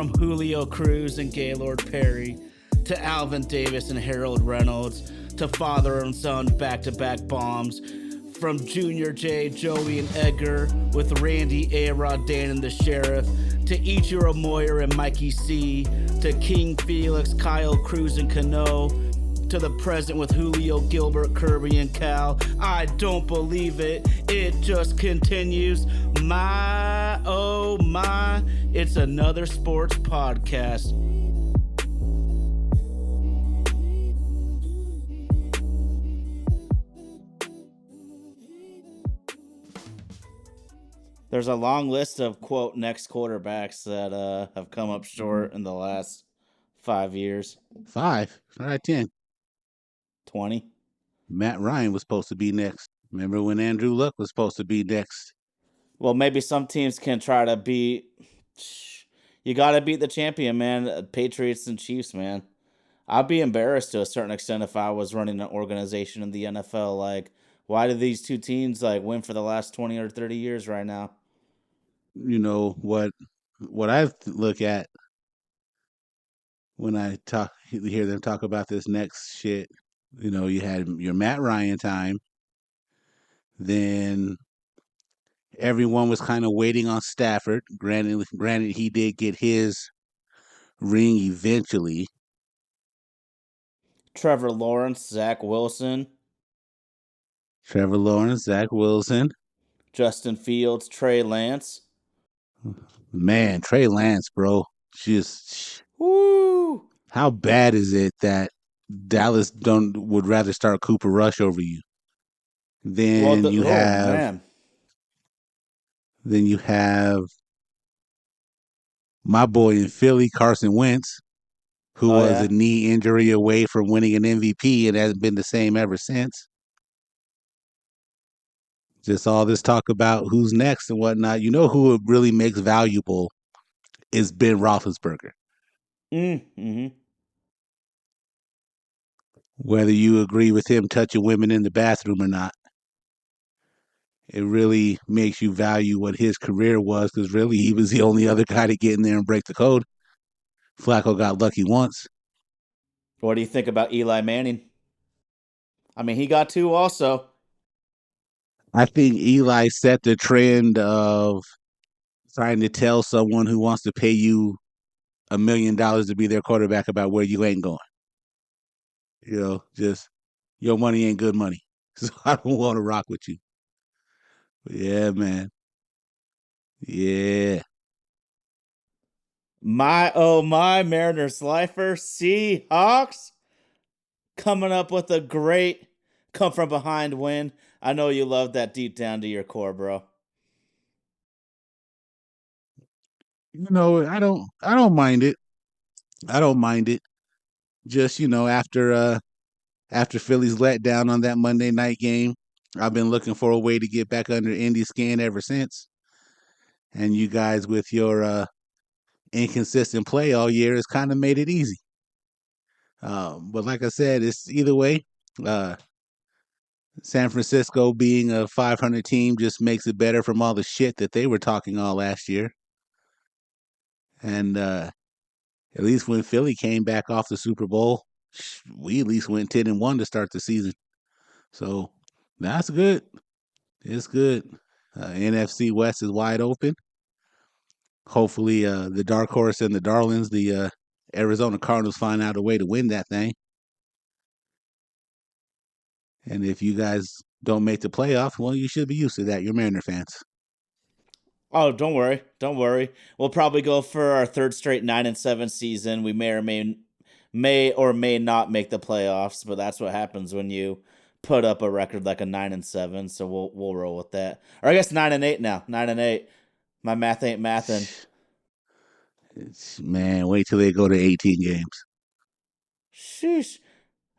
from Julio Cruz and Gaylord Perry to Alvin Davis and Harold Reynolds to father and son back-to-back bombs, from Junior J, Joey, and Edgar with Randy, A-Rod, Dan, and the Sheriff, to Ichiro Moyer and Mikey C, to King Felix, Kyle Cruz, and Cano, to the present with Julio, Gilbert, Kirby, and Cal. I don't believe it. It just continues. My, oh my, it's another sports podcast. There's a long list of, quote, next quarterbacks that have come up short in the last 5 years. 5, not 10. 20. Matt Ryan was supposed to be next. Remember when Andrew Luck was supposed to be next? Well, maybe some teams can try to beat. You got to beat the champion, man. Patriots and Chiefs, man. I'd be embarrassed to a certain extent if I was running an organization in the NFL. Like, why do these two teams win for the last 20 or 30 years right now? You know what I look at when I hear them talk about this next shit. You know, you had your Matt Ryan time. Then everyone was kind of waiting on Stafford. Granted, he did get his ring eventually. Trevor Lawrence, Zach Wilson, Justin Fields, Trey Lance. Man, Trey Lance, bro. Just woo. How bad is it that Dallas would rather start Cooper Rush over you? Then you have my boy in Philly, Carson Wentz, who was a knee injury away from winning an MVP and hasn't been the same ever since. Just all this talk about who's next and whatnot. You know who it really makes valuable is Ben Roethlisberger. Mm-hmm. Whether you agree with him touching women in the bathroom or not, it really makes you value what his career was, because really he was the only other guy to get in there and break the code. Flacco got lucky once. What do you think about Eli Manning? I mean, he got 2 also. I think Eli set the trend of trying to tell someone who wants to pay you $1 million to be their quarterback about where you ain't going. You know, just your money ain't good money. So I don't want to rock with you. But yeah, man. Yeah. My, oh my, Mariners lifer, Seahawks coming up with a great come from behind win. I know you love that deep down to your core, bro. You know, I don't mind it. I don't mind it. Just, you know, after Philly's letdown on that Monday night game, I've been looking for a way to get back under Indy skin ever since. And you guys with your inconsistent play all year has kind of made it easy. But like I said, it's either way. San Francisco being a 500 team just makes it better from all the shit that they were talking all last year. And at least when Philly came back off the Super Bowl, we at least went 10-1 to start the season. So that's good. It's good. NFC West is wide open. Hopefully, the dark horse and the darlings, the Arizona Cardinals, find out a way to win that thing. And if you guys don't make the playoffs, well, you should be used to that. You're Mariner fans. Oh, don't worry. Don't worry. We'll probably go for our 3rd straight 9-7 season. We may or may not make the playoffs, but that's what happens when you put up a record like a 9-7. So we'll roll with that. Or I guess 9-8 now. 9-8. My math ain't mathin'. Man, wait till they go to 18 games. Sheesh.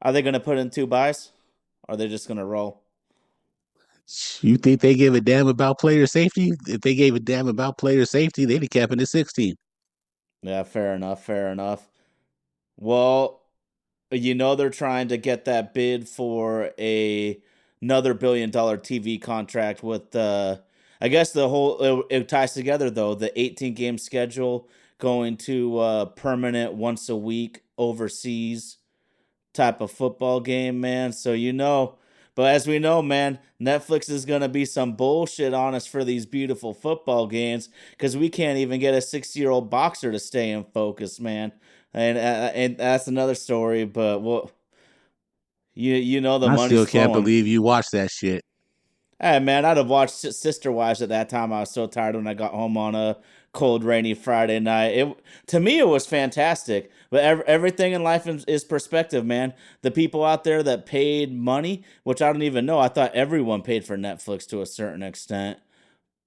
Are they going to put in 2 buys? Or are they just going to roll? You think they give a damn about player safety? If they gave a damn about player safety, they'd have kept it at 16. Yeah, fair enough. Fair enough. Well, you know they're trying to get that bid for another $1 billion TV contract with I I guess it ties together though. The 18 game schedule going to permanent once a week overseas type of football game, man. So but as we know, man, Netflix is gonna be some bullshit on us for these beautiful football games because we can't even get a 60-year-old boxer to stay in focus, man. And that's another story. But you know the I money's still can't flowing. believe you watched that shit. Hey man, I'd have watched Sister Wives at that time. I was so tired when I got home on a cold, rainy Friday night. To me, it was fantastic. But everything in life is perspective, man. The people out there that paid money, which I don't even know. I thought everyone paid for Netflix to a certain extent.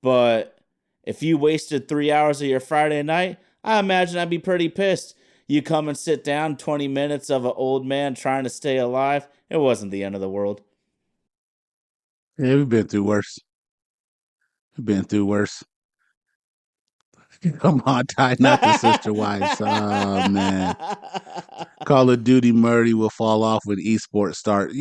But if you wasted 3 hours of your Friday night, I imagine I'd be pretty pissed. You come and sit down 20 minutes of an old man trying to stay alive. It wasn't the end of the world. Yeah, we've been through worse. We've been through worse. Come on, Ty, not the sister wives. Oh man. Call of Duty Murray will fall off when esports start.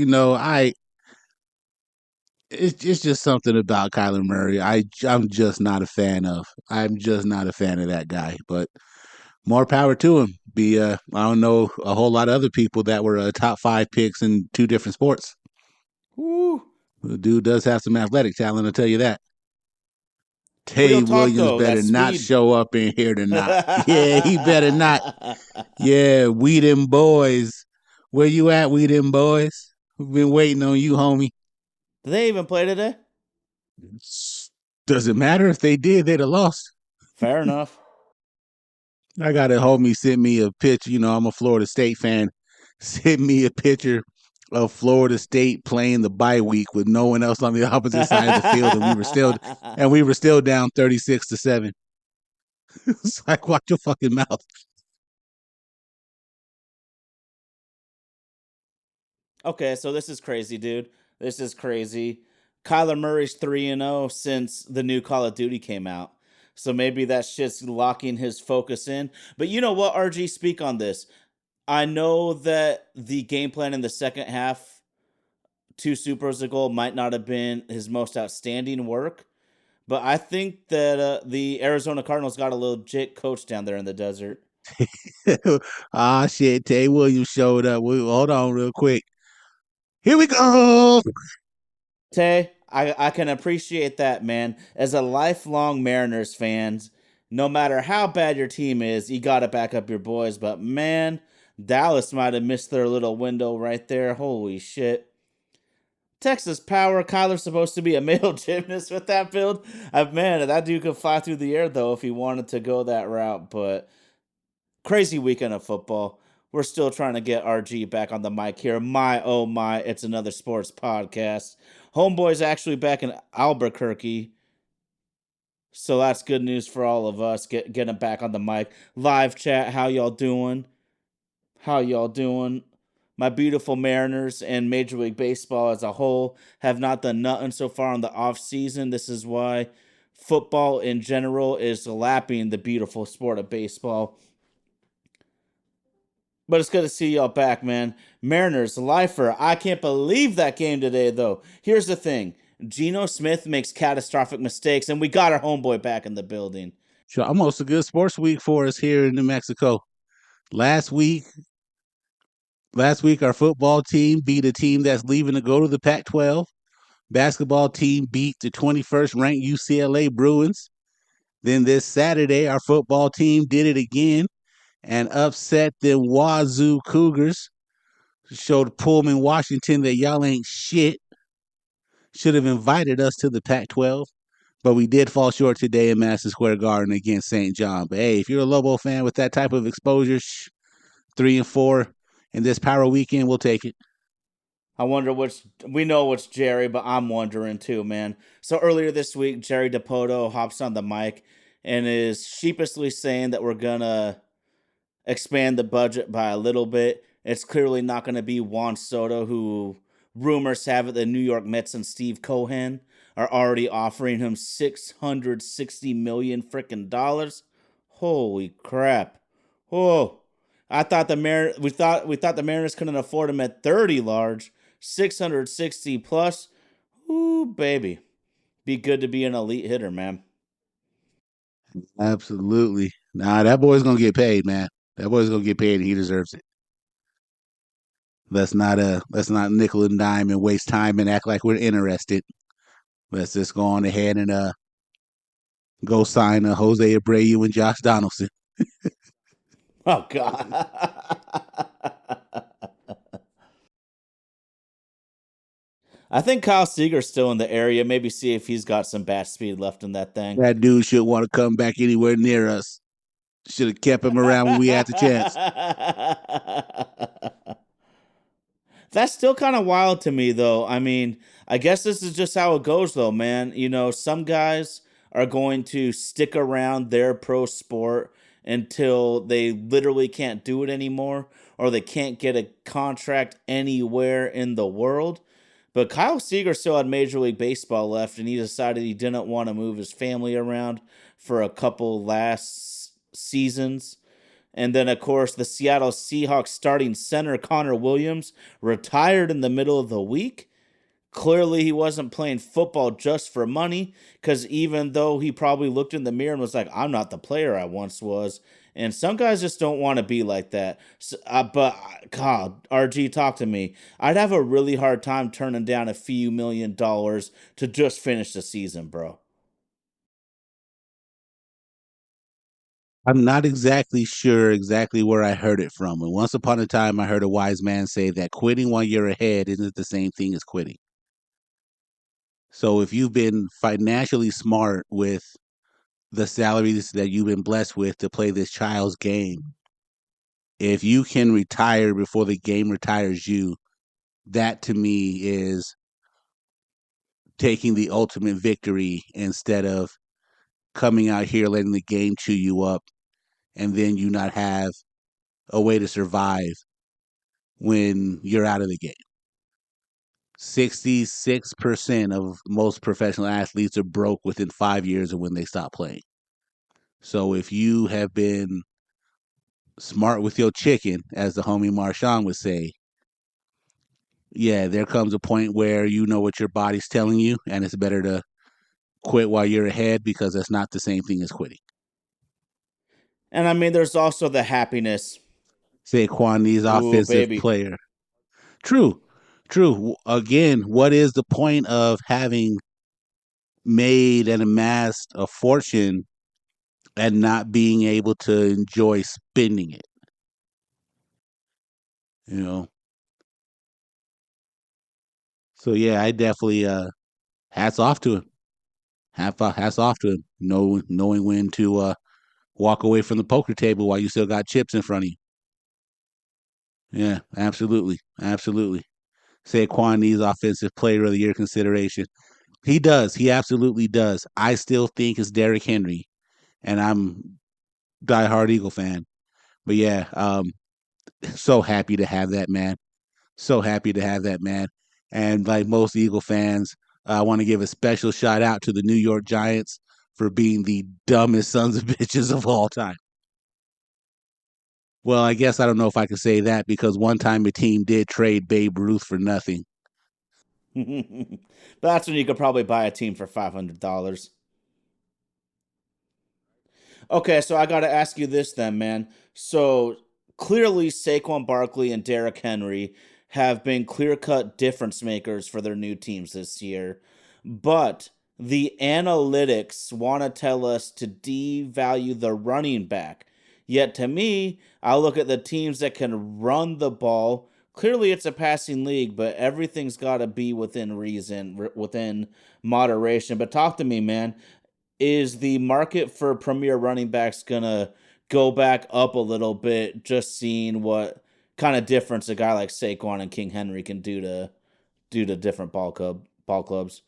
It's just something about Kyler Murray. I'm just not a fan of. I'm just not a fan of that guy. But more power to him. I don't know a whole lot of other people that were top five picks in two different sports. Woo. The dude does have some athletic talent. I'll tell you that. Real Tay talk Williams though, that better not speed. show up in here tonight. Yeah, he better not. Yeah, we them boys. Where you at, we them boys? We've been waiting on you, homie. Did they even play today? Does it matter if they did? They'd have lost. Fair enough. I got a homie send me a picture. I'm a Florida State fan. Send me a picture of Florida State playing the bye week with no one else on the opposite side of the field, and we were still down 36-7. It's like, watch your fucking mouth. Okay, so this is crazy, dude. This is crazy. Kyler Murray's 3-0 since the new Call of Duty came out. So maybe that shit's locking his focus in. But you know what, RG, speak on this. I know that the game plan in the second half, two Supers ago, might not have been his most outstanding work. But I think that the Arizona Cardinals got a legit coach down there in the desert. Ah, shit. Tay Williams showed up. Hold on real quick. Here we go. Tay, I can appreciate that, man. As a lifelong Mariners fans, no matter how bad your team is, you got to back up your boys. But man, Dallas might have missed their little window right there. Holy shit. Texas Power, Kyler's supposed to be a male gymnast with that build. Man, that dude could fly through the air, though, if he wanted to go that route. But crazy weekend of football. We're still trying to get RG back on the mic here. My, oh my, it's another sports podcast. Homeboy's actually back in Albuquerque. So that's good news for all of us. Getting him back on the mic. Live chat. How y'all doing? How y'all doing? My beautiful Mariners and Major League Baseball as a whole have not done nothing so far on the off season. This is why football in general is lapping the beautiful sport of baseball. But it's good to see y'all back, man. Mariners, lifer. I can't believe that game today, though. Here's the thing. Geno Smith makes catastrophic mistakes, and we got our homeboy back in the building. So almost a good sports week for us here in New Mexico. Last week, our football team beat a team that's leaving to go to the Pac-12. Basketball team beat the 21st ranked UCLA Bruins. Then this Saturday, our football team did it again and upset the Wazoo Cougars. Showed Pullman, Washington that y'all ain't shit. Should have invited us to the Pac-12. But we did fall short today in Madison Square Garden against St. John. But hey, if you're a Lobo fan with that type of exposure, 3-4 in this Power Weekend, we'll take it. I wonder we know it's Jerry, but I'm wondering too, man. So earlier this week, Jerry DePoto hops on the mic and is sheepishly saying that we're gonna expand the budget by a little bit. It's clearly not going to be Juan Soto, who rumors have it the New York Mets and Steve Cohen are already offering him $660 million freaking dollars. Holy crap! Oh, I thought we thought the Mariners couldn't afford him at 30 large, 660 plus. Ooh, baby. Be good to be an elite hitter, man. Absolutely. Nah, that boy's gonna get paid, man. That boy's gonna get paid, and he deserves it. Let's not nickel and dime and waste time and act like we're interested. Let's just go on ahead and go sign Jose Abreu and Josh Donaldson. Oh God. I think Kyle Seager's still in the area. Maybe see if he's got some bat speed left in that thing. That dude should want to come back anywhere near us. Should have kept him around when we had the chance. That's still kind of wild to me, though. I mean, I guess this is just how it goes, though, man. You know, some guys are going to stick around their pro sport until they literally can't do it anymore or they can't get a contract anywhere in the world. But Kyle Seager still had Major League Baseball left, and he decided he didn't want to move his family around for a couple last seasons. And then, of course, the Seattle Seahawks starting center Connor Williams retired in the middle of the week. Clearly, he wasn't playing football just for money because even though he probably looked in the mirror and was like, I'm not the player I once was. And some guys just don't want to be like that. But, God, RG, talk to me. I'd have a really hard time turning down a few $1 million to just finish the season, bro. I'm not exactly sure exactly where I heard it from. And once upon a time, I heard a wise man say that quitting while you're ahead isn't the same thing as quitting. So if you've been financially smart with the salaries that you've been blessed with to play this child's game, if you can retire before the game retires you, that to me is taking the ultimate victory instead of coming out here letting the game chew you up and then you not have a way to survive when you're out of the game. 66% of most professional athletes are broke within 5 years of when they stop playing. So if you have been smart with your chicken, as the homie Marshawn would say, yeah, there comes a point where you know what your body's telling you, and it's better to quit while you're ahead because that's not the same thing as quitting. And I mean, there's also the happiness. Saquon needs Ooh, offensive baby. player. True, true. Again, what is the point of having made and amassed a fortune and not being able to enjoy spending it? You know. So yeah, I definitely hats off to him. Hats off to him. Knowing when to walk away from the poker table while you still got chips in front of you. Yeah, absolutely, absolutely. Saquon needs offensive player of the year consideration. He does. He absolutely does. I still think it's Derrick Henry, and I'm diehard Eagle fan. But yeah, so happy to have that man. So happy to have that man. And like most Eagle fans, I want to give a special shout out to the New York Giants for being the dumbest sons of bitches of all time. Well, I guess I don't know if I can say that because one time a team did trade Babe Ruth for nothing. But that's when you could probably buy a team for $500. Okay, so I got to ask you this then, man. So clearly, Saquon Barkley and Derrick Henry have been clear cut difference makers for their new teams this year. But the analytics want to tell us to devalue the running back. Yet to me, I look at the teams that can run the ball. Clearly, it's a passing league, but everything's got to be within reason, within moderation. But talk to me, man, is the market for premier running backs gonna go back up a little bit? Just seeing what kind of difference a guy like Saquon and King Henry can do to different ball clubs.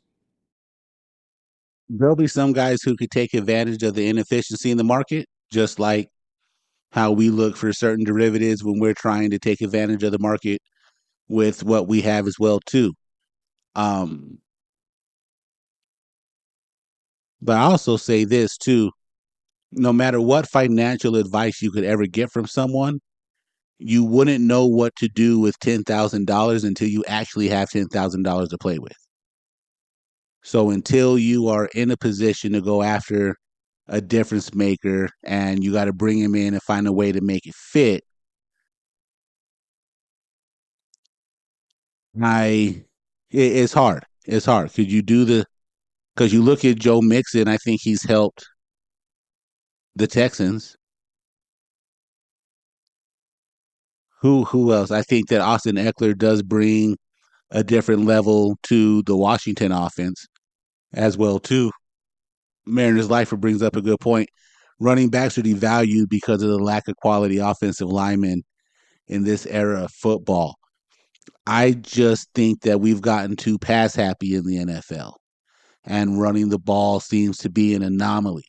There'll be some guys who could take advantage of the inefficiency in the market, just like how we look for certain derivatives when we're trying to take advantage of the market with what we have as well too. Um, but I also say this too: no matter what financial advice you could ever get from someone, you wouldn't know what to do with $10,000 until you actually have $10,000 to play with. So until you are in a position to go after a difference maker and you got to bring him in and find a way to make it fit, it's hard. It's hard. Because you look at Joe Mixon, I think he's helped the Texans. Who else? I think that Austin Eckler does bring a different level to the Washington offense as well too. Mariners Lifer brings up a good point. Running backs are devalued because of the lack of quality offensive linemen in this era of football. I just think that we've gotten too pass happy in the NFL, and running the ball seems to be an anomaly.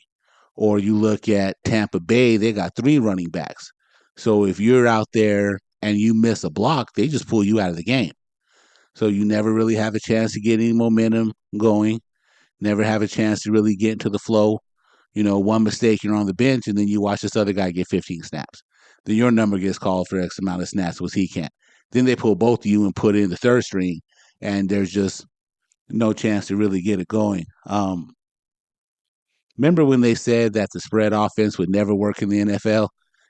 Or you look at Tampa Bay, they got three running backs. So if you're out there and you miss a block, they just pull you out of the game. So you never really have a chance to get any momentum going, never have a chance to really get into the flow. One mistake, you're on the bench, and then you watch this other guy get 15 snaps. Then your number gets called for X amount of snaps, which he can't. Then they pull both of you and put in the third string, and there's just no chance to really get it going. Remember when they said that the spread offense would never work in the NFL?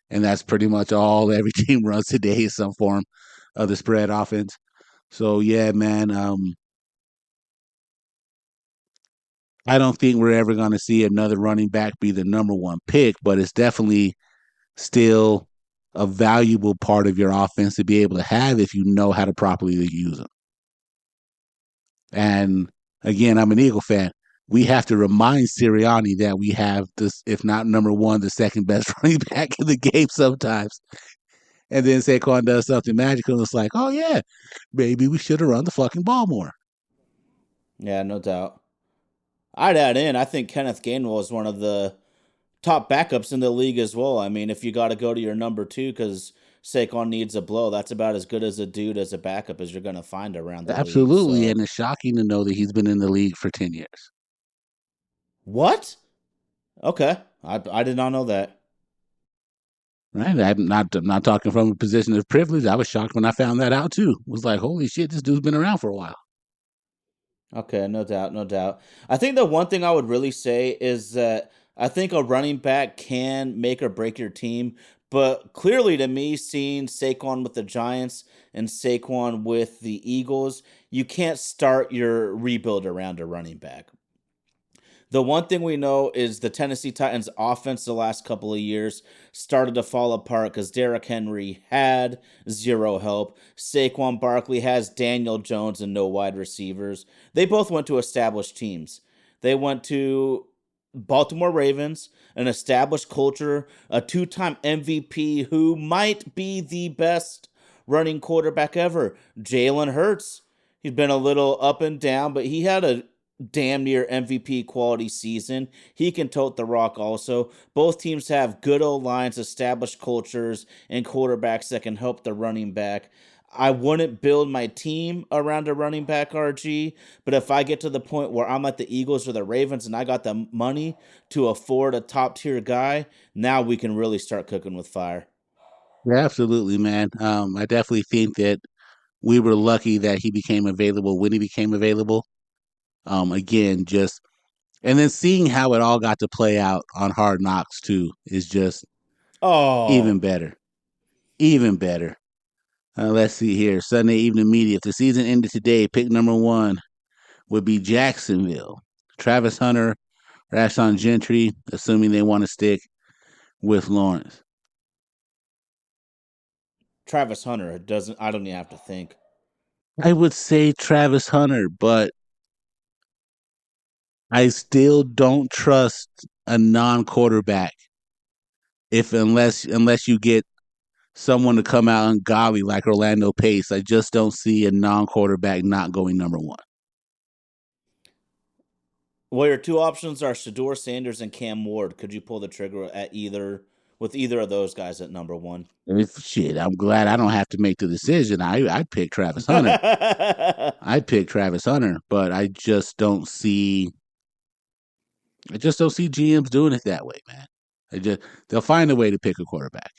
And that's pretty much all every team runs today is some form of the spread offense. So yeah, man, I don't think we're ever going to see another running back be the number one pick, but it's definitely still a valuable part of your offense to be able to have if you know how to properly use them. And again, I'm an Eagle fan. We have to remind Sirianni that we have this, if not number one, the second best running back in the game sometimes. And then Saquon does something magical, and it's like, oh yeah, maybe we should have run the fucking ball more. Yeah, no doubt. I'd add in, I think Kenneth Gainwell is one of the top backups in the league as well. I mean, if you got to go to your number two because Saquon needs a blow, that's about as good as a dude as a backup as you're going to find around the league. Absolutely, So, and it's shocking to know that he's been in the league for 10 years. what? Okay. I did not know that. Right? I'm not talking from a position of privilege. I was shocked when I found that out too. It was like, holy shit, this dude's been around for a while. Okay, no doubt, no doubt. I think the one thing I would really say is that I think a running back can make or break your team, but clearly to me, seeing Saquon with the Giants and Saquon with the Eagles, you can't start your rebuild around a running back. The one thing we know is the Tennessee Titans offense the last couple of years started to fall apart because Derrick Henry had zero help. Saquon Barkley has Daniel Jones and no wide receivers. They both went to established teams. They went to Baltimore Ravens, an established culture, a two-time MVP who might be the best running quarterback ever. Jalen Hurts. He's been a little up and down, but he had a damn near MVP quality season. He can tote the rock also. Both teams have good old lines, established cultures, and quarterbacks that can help the running back. I wouldn't build my team around a running back RG, but if I get to the point where I'm at the Eagles or the Ravens and I got the money to afford a top tier guy, now we can really start cooking with fire. Yeah, absolutely, man. I definitely think that we were lucky that he became available when he became available. Again, just and then seeing how it all got to play out on Hard Knocks too is just even Oh, better. Even better. Let's see here. Sunday evening media. If the season ended today, pick number one would be Jacksonville. Travis Hunter, Rashawn Gentry, assuming they want to stick with Lawrence. Travis Hunter doesn't. I don't even have to think. I would say Travis Hunter, but I still don't trust a non-quarterback if unless you get someone to come out ungodly like Orlando Pace. I just don't see a non-quarterback not going number one. Well, your two options are Shador Sanders and Cam Ward. Could you pull the trigger at either with either of those guys at number one? If shit, I'm glad I don't have to make the decision. I'd pick Travis Hunter. I'd pick Travis Hunter, but I just don't see GMs doing it that way, man. They'll find a way to pick a quarterback.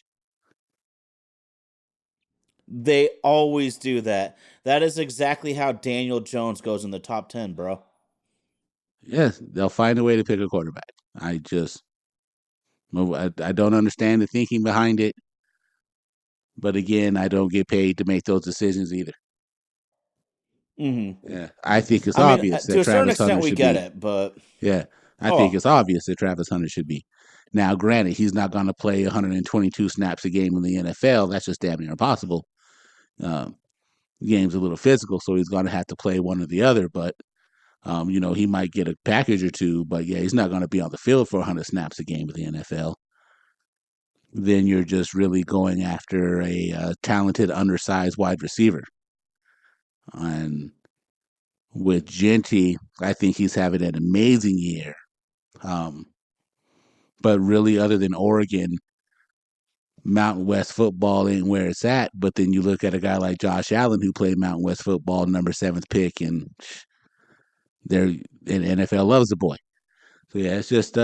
They always do that. That is exactly how Daniel Jones goes in the top 10, bro. Yes, they'll find a way to pick a quarterback. I just I don't understand the thinking behind it, but again, I don't get paid to make those decisions either. Hmm. Yeah, I think it's I mean, obvious to that a certain Travis extent, Hunter we should get be. it, but Yeah, I think oh, it's obvious that Travis Hunter should be. Now, granted, he's not going to play 122 snaps a game in the NFL. That's just damn near impossible. Um, the game's a little physical, so he's going to have to play one or the other. But he might get a package or two. But yeah, he's not going to be on the field for 100 snaps a game with the NFL. Then you're just really going after a talented, undersized wide receiver. And with Genty, I think he's having an amazing year. Um, but really, other than Oregon, Mountain West football ain't where it's at. But then you look at a guy like Josh Allen who played Mountain West football, number seventh pick, and NFL loves the boy. So yeah, it's just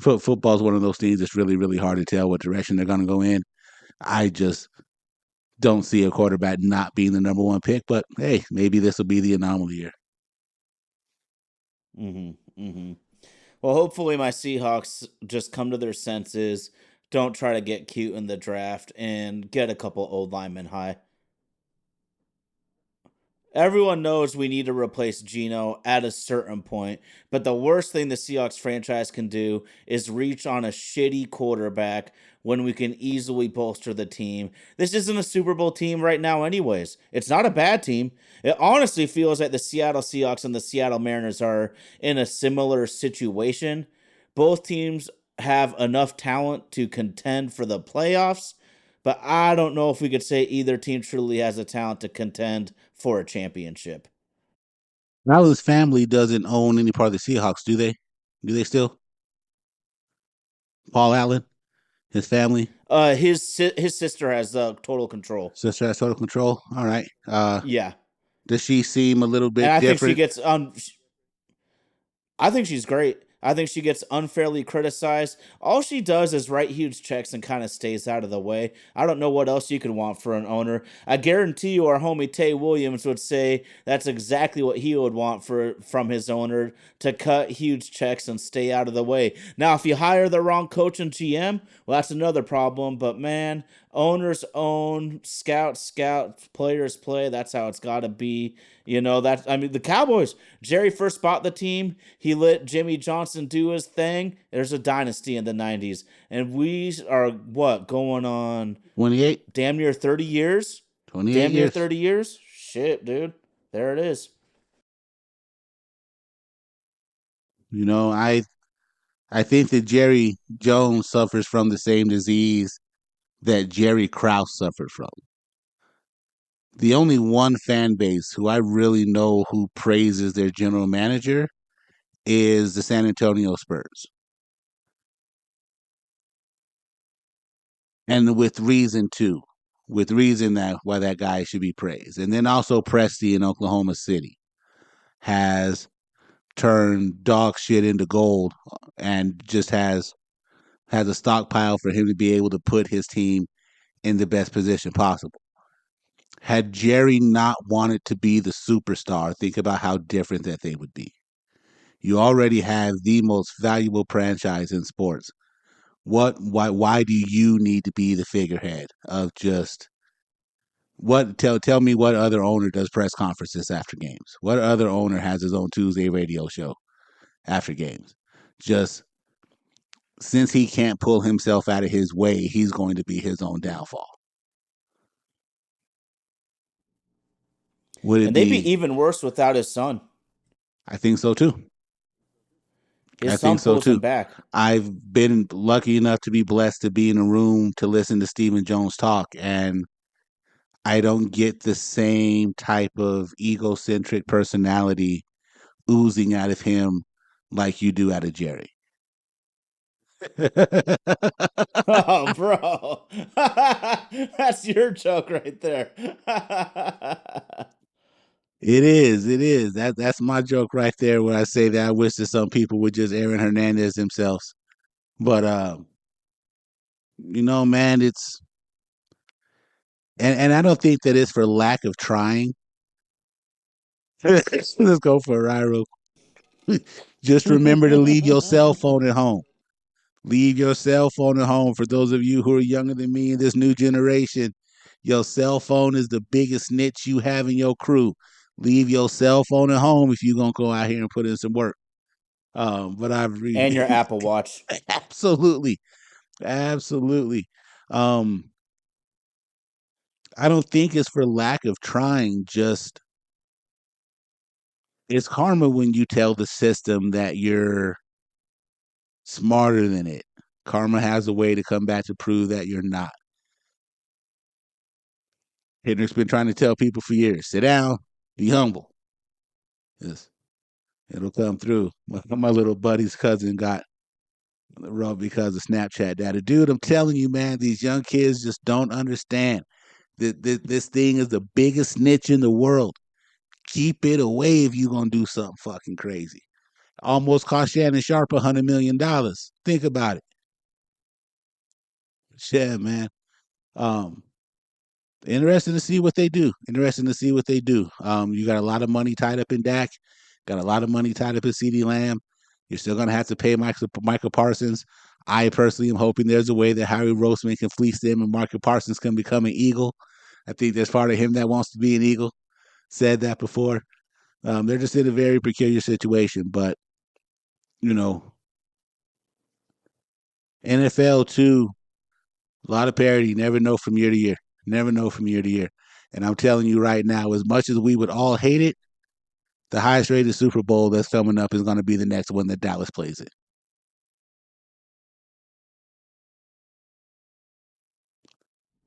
football is one of those things that's really really hard to tell what direction they're going to go in. I just don't see a quarterback not being the number one pick, but hey, maybe this will be the anomaly year. hmm, hmm. Well, hopefully my Seahawks just come to their senses, don't try to get cute in the draft, and get a couple old linemen high. Everyone knows we need to replace Geno at a certain point, but the worst thing the Seahawks franchise can do is reach on a shitty quarterback when we can easily bolster the team. This isn't a Super Bowl team right now, anyways. It's not a bad team. It honestly feels like the Seattle Seahawks and the Seattle Mariners are in a similar situation. Both teams have enough talent to contend for the playoffs, but I don't know if we could say either team truly has the talent to contend for a championship. Now his family doesn't own any part of the Seahawks, do they? Do they still? Paul Allen, his family, His sister has total control. sister has total control. All right. Yeah, Does she seem a little and bit I think she different? gets I think she's great. I think she gets unfairly criticized. All she does is write huge checks and kind of stays out of the way. I don't know what else you could want for an owner. I guarantee you our homie Tay Williams would say that's exactly what he would want from his owner, to cut huge checks and stay out of the way. Now, if you hire the wrong coach and GM, well, that's another problem. But man, owners own, scout, players play. That's how it's got to be. That I mean, the Cowboys. Jerry first bought the team. He let Jimmy Johnson do his thing. There's a dynasty in the '90s, and we are what going on 28, damn near 30 years. 28 Damn near years. 30 years. Shit, dude. There it is. You know, I think that Jerry Jones suffers from the same disease that Jerry Krause suffered from. The only one fan base who I really know who praises their general manager is the San Antonio Spurs. And with reason too. With reason that why that guy should be praised. And then also Presti in Oklahoma City has turned dog shit into gold and just has a stockpile for him to be able to put his team in the best position possible. Had Jerry not wanted to be the superstar, think about how different that thing would be. You already have the most valuable franchise in sports. Why do you need to be the figurehead of just what tell me what other owner does press conferences after games? What other owner has his own Tuesday radio show after games? Just since he can't pull himself out of his way, he's going to be his own downfall. Would it And they'd be be? even worse without his son. I think so too. I His think son so pulls too. him back. I've been lucky enough to be blessed to be in a room to listen to Stephen Jones talk, and I don't get the same type of egocentric personality oozing out of him like you do out of Jerry. Oh, bro. That's your joke right there. It is. It is. That's my joke right there. Where I say that I wish that some people would just Aaron Hernandez themselves. But man, it's and I don't think that it's for lack of trying. Let's go for a ride real quick. Just remember to leave your cell phone at home. Leave your cell phone at home. For those of you who are younger than me in this new generation, your cell phone is the biggest snitch you have in your crew. Leave your cell phone at home if you're gonna go out here and put in some work. But I've And your Apple Watch. absolutely, absolutely. Um, I don't think it's for lack of trying. Just it's karma when you tell the system that you're smarter than it. Karma has a way to come back to prove that you're not. Hendrick's been trying to tell people for years: sit down, be humble. Yes, it'll come through. My little buddy's cousin got rub because of Snapchat. That dude, I'm telling you, man, these young kids just don't understand that this thing is the biggest snitch in the world. Keep it away if you're gonna do something fucking crazy. Almost cost Shannon Sharp $100 million. Think about it. Yeah, man. Um, Interesting to see what they do. Interesting to see what they do. You got a lot of money tied up in Dak. Got a lot of money tied up in CeeDee Lamb. You're still going to have to pay Michael Parsons. I personally am hoping there's a way that Harry Roseman can fleece them and Michael Parsons can become an Eagle. I think there's part of him that wants to be an Eagle. Said that before. They're just in a very peculiar situation. But, you know, NFL too, a lot of parity. Never know from year to year. Never know from year to year. And I'm telling you right now, as much as we would all hate it, the highest rated Super Bowl that's coming up is going to be the next one that Dallas plays in.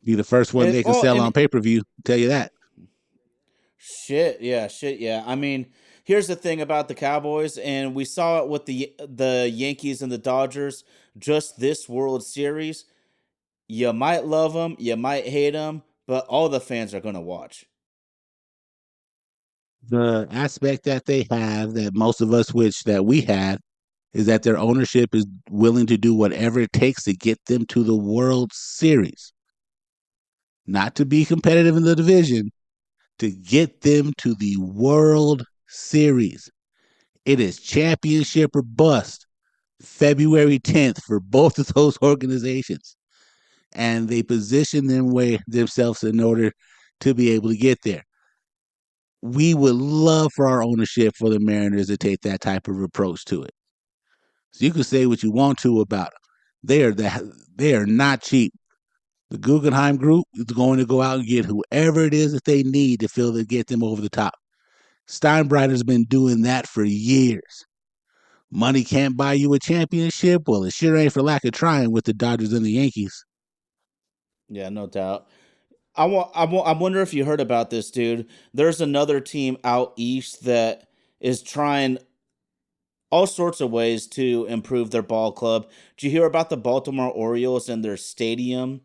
Be the first one And they can oh, sell and on pay per view. Tell you that. shit, yeah. I mean, here's the thing about the Cowboys, and we saw it with the Yankees and the Dodgers just this World Series. You might love them, you might hate them, but all the fans are gonna watch. The aspect that they have that most of us wish that we had is that their ownership is willing to do whatever it takes to get them to the World Series, not to be competitive in the division, to get them to the World Series. It is championship or bust. February 10th for both of those organizations. And they position themselves in order to be able to get there. We would love for our ownership for the Mariners to take that type of approach to it. So you can say what you want to about them. They are not cheap. The Guggenheim Group is going to go out and get whoever it is that they need to feel to get them over the top. Steinbrenner's been doing that for years. Money can't buy you a championship. Well, it sure ain't for lack of trying with the Dodgers and the Yankees. Yeah, no doubt. I wonder if you heard about this, dude. There's another team out east that is trying all sorts of ways to improve their ball club. Did you hear about the Baltimore Orioles and their stadium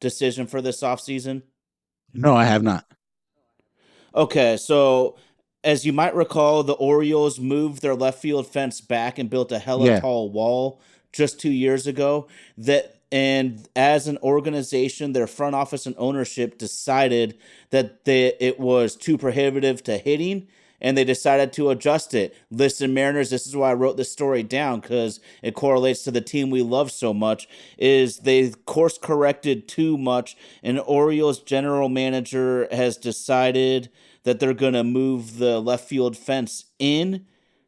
decision for this offseason? No, I have not. Okay, so as you might recall, the Orioles moved their left field fence back and built a hella Yeah. tall wall just 2 years ago. And as an organization, their front office and ownership decided that it was too prohibitive to hitting, and they decided to adjust it. Listen, Mariners, this is why I wrote this story down because it correlates to the team we love so much. Is they course corrected too much, and Orioles general manager has decided that they're gonna move the left field fence in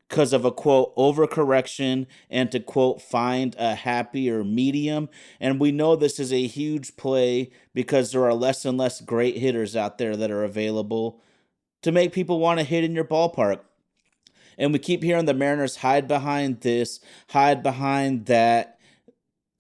because of a quote overcorrection and to quote find a happier medium. And we know this is a huge play because there are less and less great hitters out there that are available to make people want to hit in your ballpark. And we keep hearing the Mariners hide behind this, hide behind that.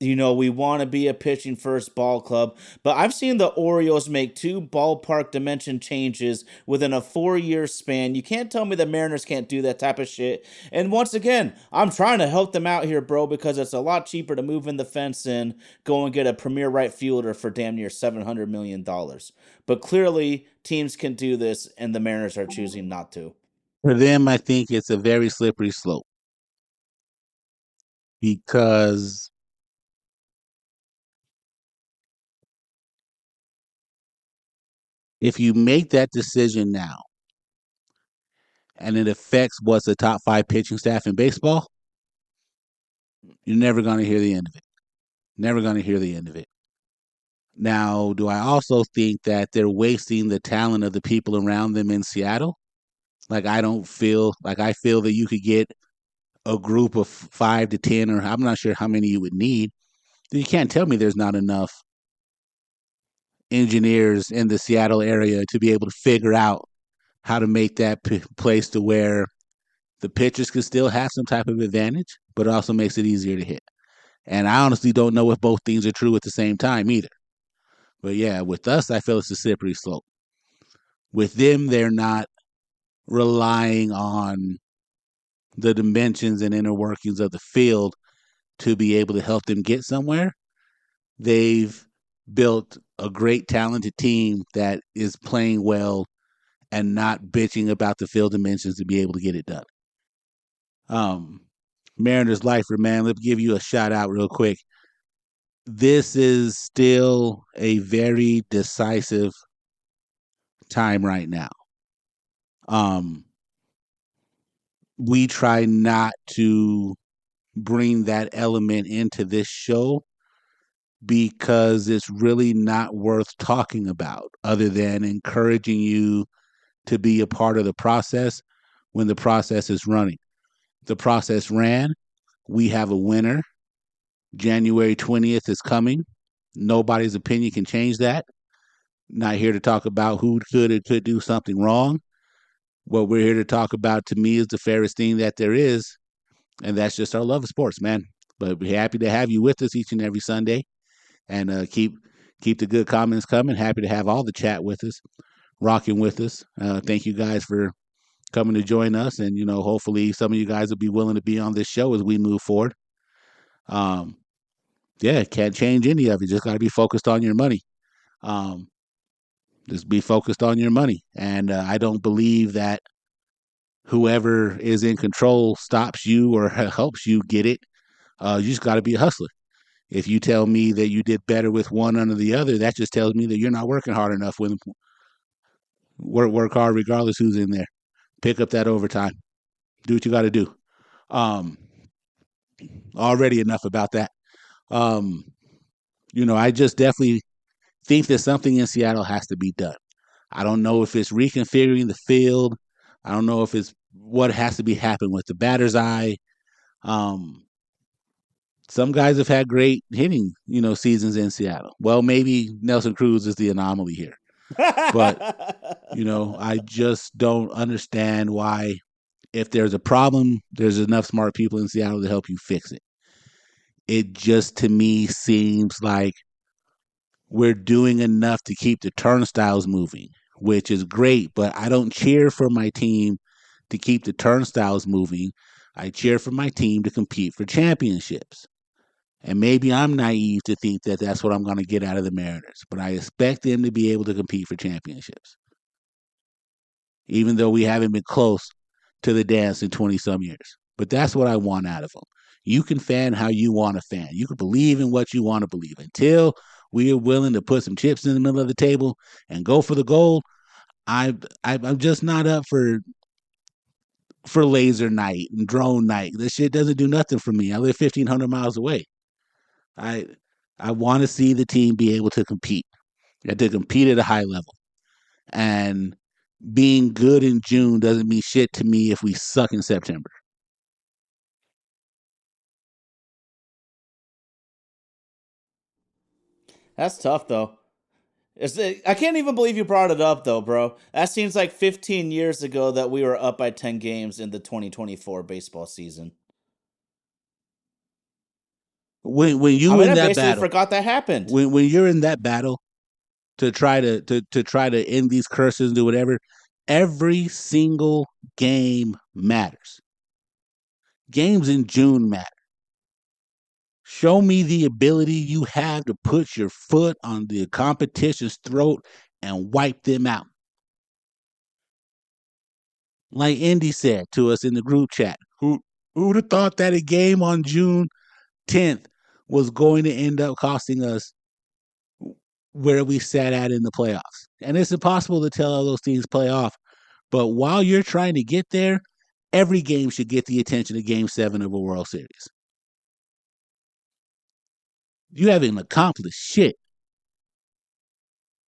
You know, we want to be a pitching first ball club. But I've seen the Orioles make two ballpark dimension changes within a 4 year span. You can't tell me the Mariners can't do that type of shit. And once again, I'm trying to help them out here, bro, because it's a lot cheaper to move in the fence and go and get a premier right fielder for damn near $700 million. But clearly, teams can do this, and the Mariners are choosing not to. For them, I think it's a very slippery slope because if you make that decision now and it affects what's the top 5 pitching staff in baseball, you're never going to hear the end of it. Never going to hear the end of it. Now, do I also think that they're wasting the talent of the people around them in Seattle? Like, I feel that you could get a group of 5 to 10, or I'm not sure how many you would need. You can't tell me there's not enough engineers in the Seattle area to be able to figure out how to make that place to where the pitchers can still have some type of advantage, but it also makes it easier to hit. And I honestly don't know if both things are true at the same time either. But yeah, with us, I feel it's a slippery slope. With them, they're not relying on the dimensions and inner workings of the field to be able to help them get somewhere. They've built a great talented team that is playing well and not bitching about the field dimensions to be able to get it done. Mariners Lifer, man, let me give you a shout out real quick. This is still a very decisive time right now. We try not to bring that element into this show because it's really not worth talking about other than encouraging you to be a part of the process when the process is running. The process ran. We have a winner. January 20th is coming. Nobody's opinion can change that. Not here to talk about who could or could do something wrong. What we're here to talk about, to me, is the fairest thing that there is, and that's just our love of sports, man. But we're happy to have you with us each and every Sunday, and keep the good comments coming. Happy to have all the chat with us, rocking with us. Thank you guys for coming to join us, and hopefully some of you guys will be willing to be on this show as we move forward. Yeah, can't change any of it. Just got to be focused on your money. Just be focused on your money. And I don't believe that whoever is in control stops you or helps you get it. You just got to be a hustler. If you tell me that you did better with one under the other, that just tells me that you're not working hard enough. When work hard regardless who's in there. Pick up that overtime. Do what you got to do. Already enough about that. I just definitely think that something in Seattle has to be done. I don't know if it's reconfiguring the field. I don't know if it's what has to be happening with the batter's eye. Some guys have had great hitting, seasons in Seattle. Well, maybe Nelson Cruz is the anomaly here. But, I just don't understand why, if there's a problem, there's enough smart people in Seattle to help you fix it. It just, to me, seems like we're doing enough to keep the turnstiles moving, which is great, but I don't cheer for my team to keep the turnstiles moving. I cheer for my team to compete for championships. And maybe I'm naive to think that that's what I'm going to get out of the Mariners, but I expect them to be able to compete for championships, even though we haven't been close to the dance in 20-some years. But that's what I want out of them. You can fan how you want to fan. You can believe in what you want to believe. Until we are willing to put some chips in the middle of the table and go for the gold, I'm just not up for laser night and drone night. This shit doesn't do nothing for me. I live 1,500 miles away. I want to see the team be able to compete at a high level. And being good in June doesn't mean shit to me if we suck in September. That's tough, though. I can't even believe you brought it up, though, bro. That seems like 15 years ago that we were up by 10 games in the 2024 baseball season. When you I mean, in I that basically battle, forgot that happened. when you're in that battle to try to end these curses and do whatever, every single game matters. Games in June matter. Show me the ability you have to put your foot on the competition's throat and wipe them out. Like Indy said to us in the group chat, who'd have thought that a game on June 10th was going to end up costing us where we sat at in the playoffs? And it's impossible to tell how those teams play off But while you're trying to get there, every game should get the attention of Game 7 of a World Series. You haven't accomplished shit.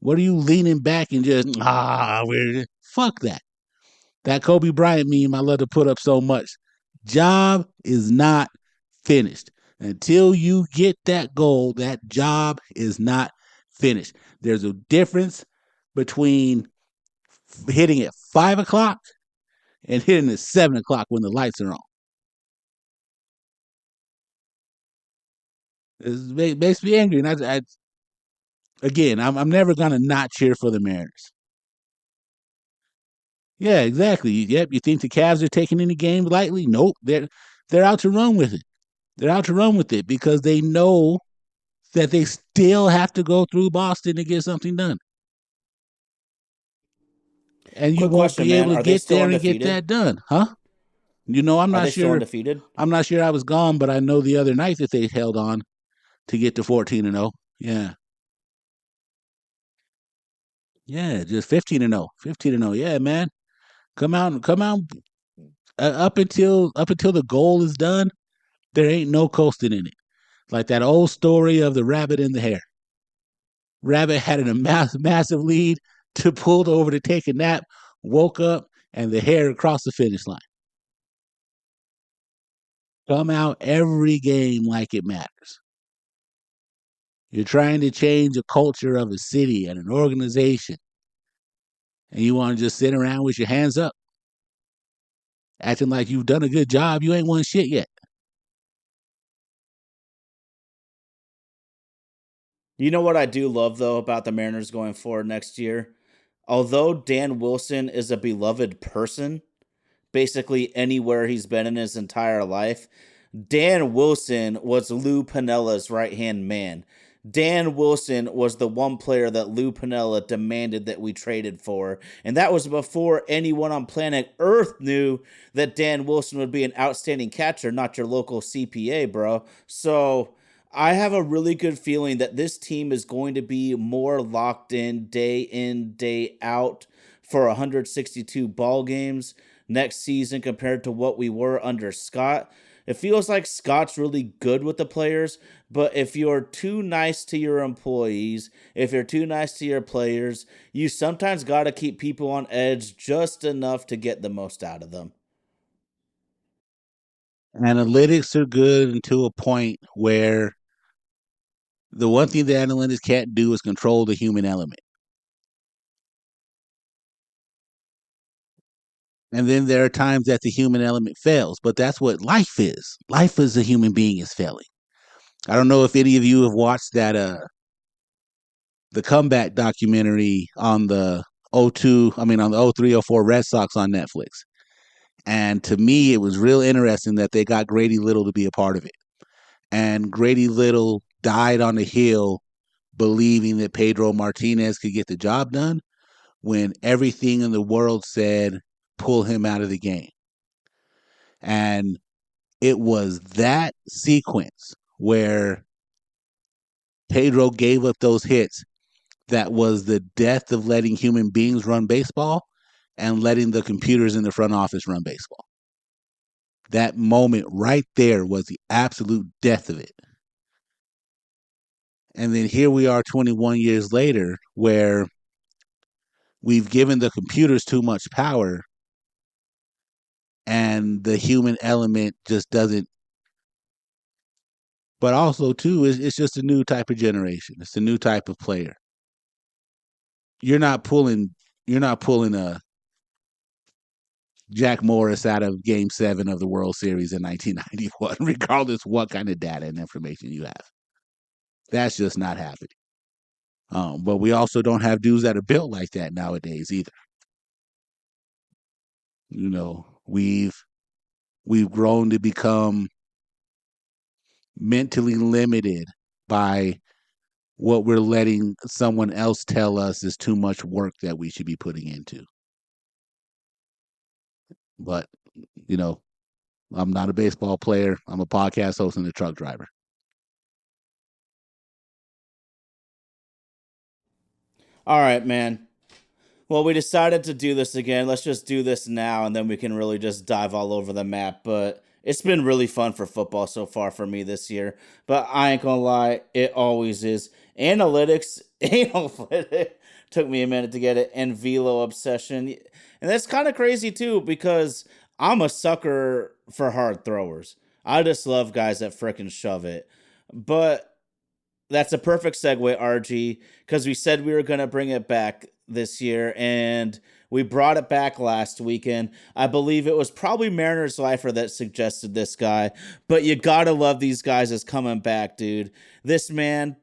What are you leaning back and just, we're fuck that. That Kobe Bryant meme I love to put up so much. Job is not finished. Until you get that goal, that job is not finished. There's a difference between hitting at 5 o'clock and hitting at 7 o'clock when the lights are on. It makes me angry. And again, I'm never gonna not cheer for the Mariners. Yeah, exactly. Yep. You think the Cavs are taking any game lightly? Nope. They're out to run with it. They're out to run with it because they know that they still have to go through Boston to get something done. And you Quick won't question, be man. able to Are they get still there and get undefeated? that done, huh? I'm Are not they still sure. undefeated? I'm not sure I was gone, but I know the other night that they held on to get to 14-0. Yeah. Yeah, just 15-0. 15-0. Yeah, man. Come out up until the goal is done, there ain't no coasting in it. Like that old story of the rabbit and the hare. Rabbit had a massive lead to pulled over to take a nap, woke up, and the hare across the finish line. Come out every game like it matters. You're trying to change a culture of a city and an organization, and you want to just sit around with your hands up, acting like you've done a good job. You ain't won shit yet. You know what I do love though about the Mariners going forward next year? Although Dan Wilson is a beloved person, basically anywhere he's been in his entire life, Dan Wilson was Lou Pinella's right hand man. Dan Wilson was the one player that Lou Pinella demanded that we traded for. And that was before anyone on planet Earth knew that Dan Wilson would be an outstanding catcher, not your local CPA, bro. So I have a really good feeling that this team is going to be more locked in, day out for 162 ball games next season compared to what we were under Scott. It feels like Scott's really good with the players, but if you're too nice to your employees, if you're too nice to your players, you sometimes got to keep people on edge just enough to get the most out of them. Analytics are good until a point where the one thing the analytics can't do is control the human element. And then there are times that the human element fails, but that's what life is. Life as a human being is failing. I don't know if any of you have watched that the comeback documentary on the on the 0304 Red Sox on Netflix. And to me, it was real interesting that they got Grady Little to be a part of it. And Grady Little died on the hill believing that Pedro Martinez could get the job done when everything in the world said pull him out of the game. And it was that sequence where Pedro gave up those hits that was the death of letting human beings run baseball and letting the computers in the front office run baseball. That moment right there was the absolute death of it. And then here we are 21 years later, where we've given the computers too much power and the human element just doesn't. But also, too, it's just a new type of generation. It's a new type of player. You're not pulling. You're not pulling a Jack Morris out of Game 7 of the World Series in 1991, regardless what kind of data and information you have. That's just not happening. But we also don't have dudes that are built like that nowadays either. You know, we've grown to become mentally limited by what we're letting someone else tell us is too much work that we should be putting into. But, you know, I'm not a baseball player. I'm a podcast host and a truck driver. All right, man. Well, we decided to do this again. Let's just do this now, and then we can really just dive all over the map. But it's been really fun for football so far for me this year. But I ain't gonna lie, it always is. Analytics, analytics took me a minute to get it, and velo obsession, and that's kind of crazy too because I'm a sucker for hard throwers. I just love guys that frickin' shove it. But that's a perfect segue, RG, because we said we were going to bring it back this year, and we brought it back last weekend. I believe it was probably Mariners Lifer that suggested this guy, but you got to love these guys as coming back, dude. This man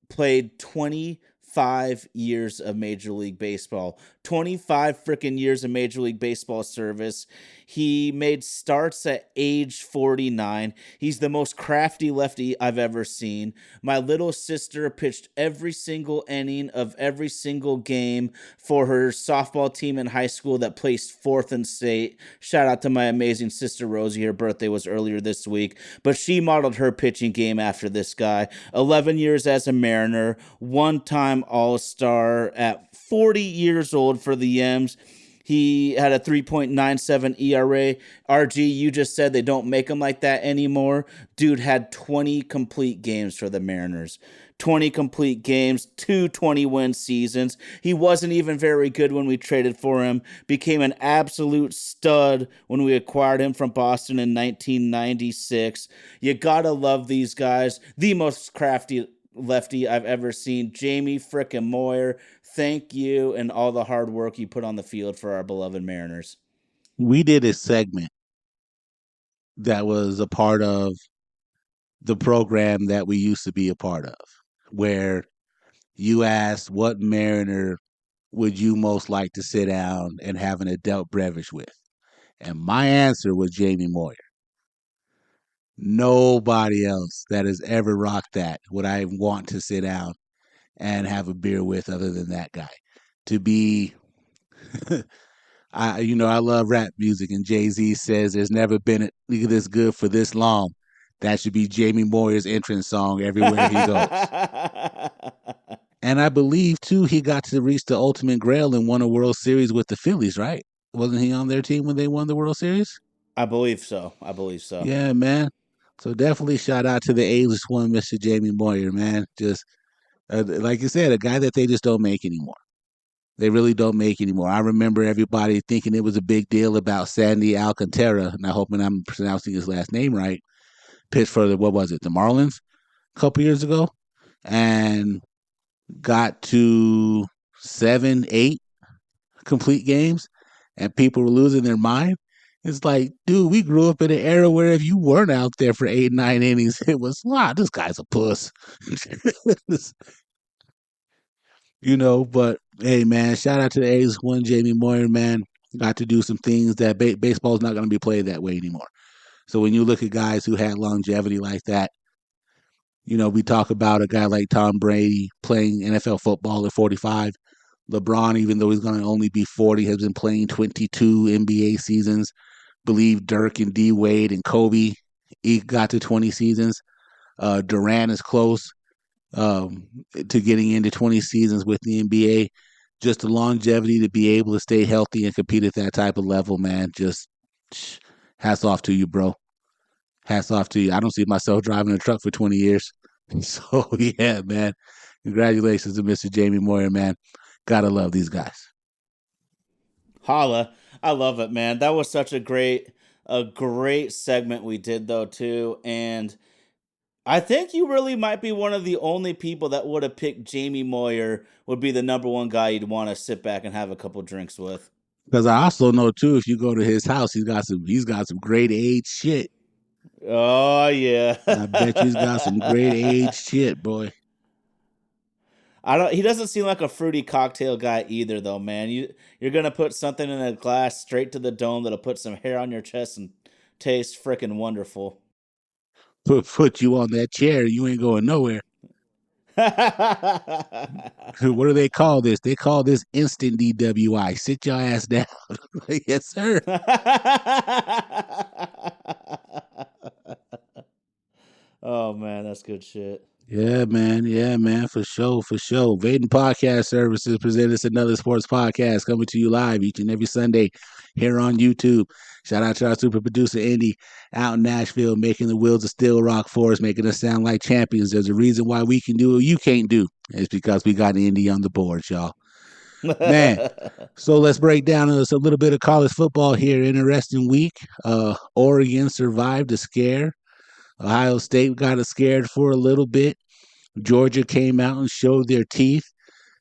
played 25 years of Major League Baseball, 25 freaking years of Major League Baseball service. He made starts at age 49. He's the most crafty lefty I've ever seen. My little sister pitched every single inning of every single game for her softball team in high school that placed fourth in state. Shout out to my amazing sister Rosie. Her birthday was earlier this week, but she modeled her pitching game after this guy. 11 years as a Mariner, one-time All-Star at 40 years old for the Yems. He had a 3.97 ERA. RG, you just said they don't make him like that anymore. Dude had 20 complete games for the Mariners. 20 complete games, 2 20-win seasons. He wasn't even very good when we traded for him. Became an absolute stud when we acquired him from Boston in 1996. You gotta love these guys. The most crafty lefty I've ever seen. Jamie frickin' Moyer, thank you and all the hard work you put on the field for our beloved Mariners. We did a segment that was a part of the program that we used to be a part of, where you asked what Mariner would you most like to sit down and have an adult beverage with? And my answer was Jamie Moyer. Nobody else that has ever rocked that would I want to sit down and have a beer with other than that guy. To be I love rap music, and Jay-Z says there's never been a nigga this good for this long. That should be Jamie Moyer's entrance song everywhere he goes. And I believe too he got to reach the ultimate grail and won a World Series with the Phillies, right? Wasn't he on their team when they won the World Series? I believe so. I believe so. Yeah, man. So definitely shout out to the ageless one, Mr. Jamie Moyer, man. Just like you said, a guy that they just don't make anymore. They really don't make anymore. I remember everybody thinking it was a big deal about Sandy Alcantara, and I hope I'm pronouncing his last name right. Pitched for what was it, the Marlins, a couple years ago, and got to 7, 8 complete games, and people were losing their mind. It's like, dude, we grew up in an era where if you weren't out there for 8, 9 innings, it was, wow, this guy's a puss. But hey, man, shout out to the A's one, Jamie Moyer, man. Got to do some things that baseball's not going to be played that way anymore. So when you look at guys who had longevity like that, we talk about a guy like Tom Brady playing NFL football at 45. LeBron, even though he's going to only be 40, has been playing 22 NBA seasons. Believe Dirk and D Wade and Kobe, he got to 20 seasons. Durant is close to getting into 20 seasons with the NBA. Just the longevity to be able to stay healthy and compete at that type of level, man. Just hats off to you, bro. Hats off to you. I don't see myself driving a truck for 20 years. So, yeah, man. Congratulations to Mr. Jamie Moyer, man. Gotta love these guys. Holla. I love it, man. That was such a great segment we did though too. And I think you really might be one of the only people that would have picked Jamie Moyer would be the number one guy you'd want to sit back and have a couple drinks with. Because I also know too, if you go to his house, he's got some great age shit. Oh yeah. I bet you he's got some great age shit, boy. I don't. He doesn't seem like a fruity cocktail guy either, though, man. You're gonna put something in a glass straight to the dome that'll put some hair on your chest and taste freaking wonderful. Put you on that chair, you ain't going nowhere. What do they call this? They call this instant DWI. Sit your ass down. Yes, sir. Oh man, that's good shit. Yeah, man. Yeah, man. For sure. For sure. Vaden Podcast Services present us another sports podcast coming to you live each and every Sunday here on YouTube. Shout out to our super producer, Indy, out in Nashville, making the wheels of steel rock for us, making us sound like champions. There's a reason why we can do what you can't do. It's because we got Indy on the board, y'all. Man, so let's break down a little bit of college football here. Interesting week. Oregon survived a scare. Ohio State got scared for a little bit. Georgia came out and showed their teeth,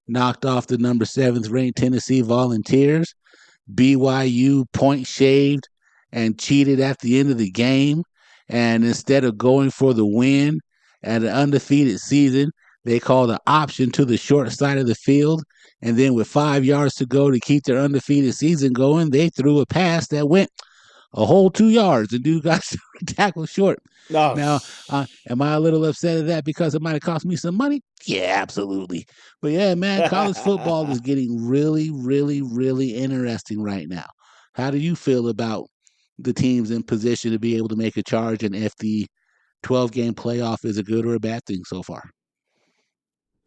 knocked off the number 7th ranked Tennessee Volunteers. BYU point shaved and cheated at the end of the game. And instead of going for the win at an undefeated season, they called an option to the short side of the field. And then with 5 yards to go to keep their undefeated season going, they threw a pass that went a whole 2 yards. The dude got tackled short. Oh, Now, am I a little upset at that because it might have cost me some money? Yeah, absolutely. But yeah, man, college football is getting really, really, really interesting right now. How do you feel about the teams in position to be able to make a charge, and if the 12-game playoff is a good or a bad thing so far?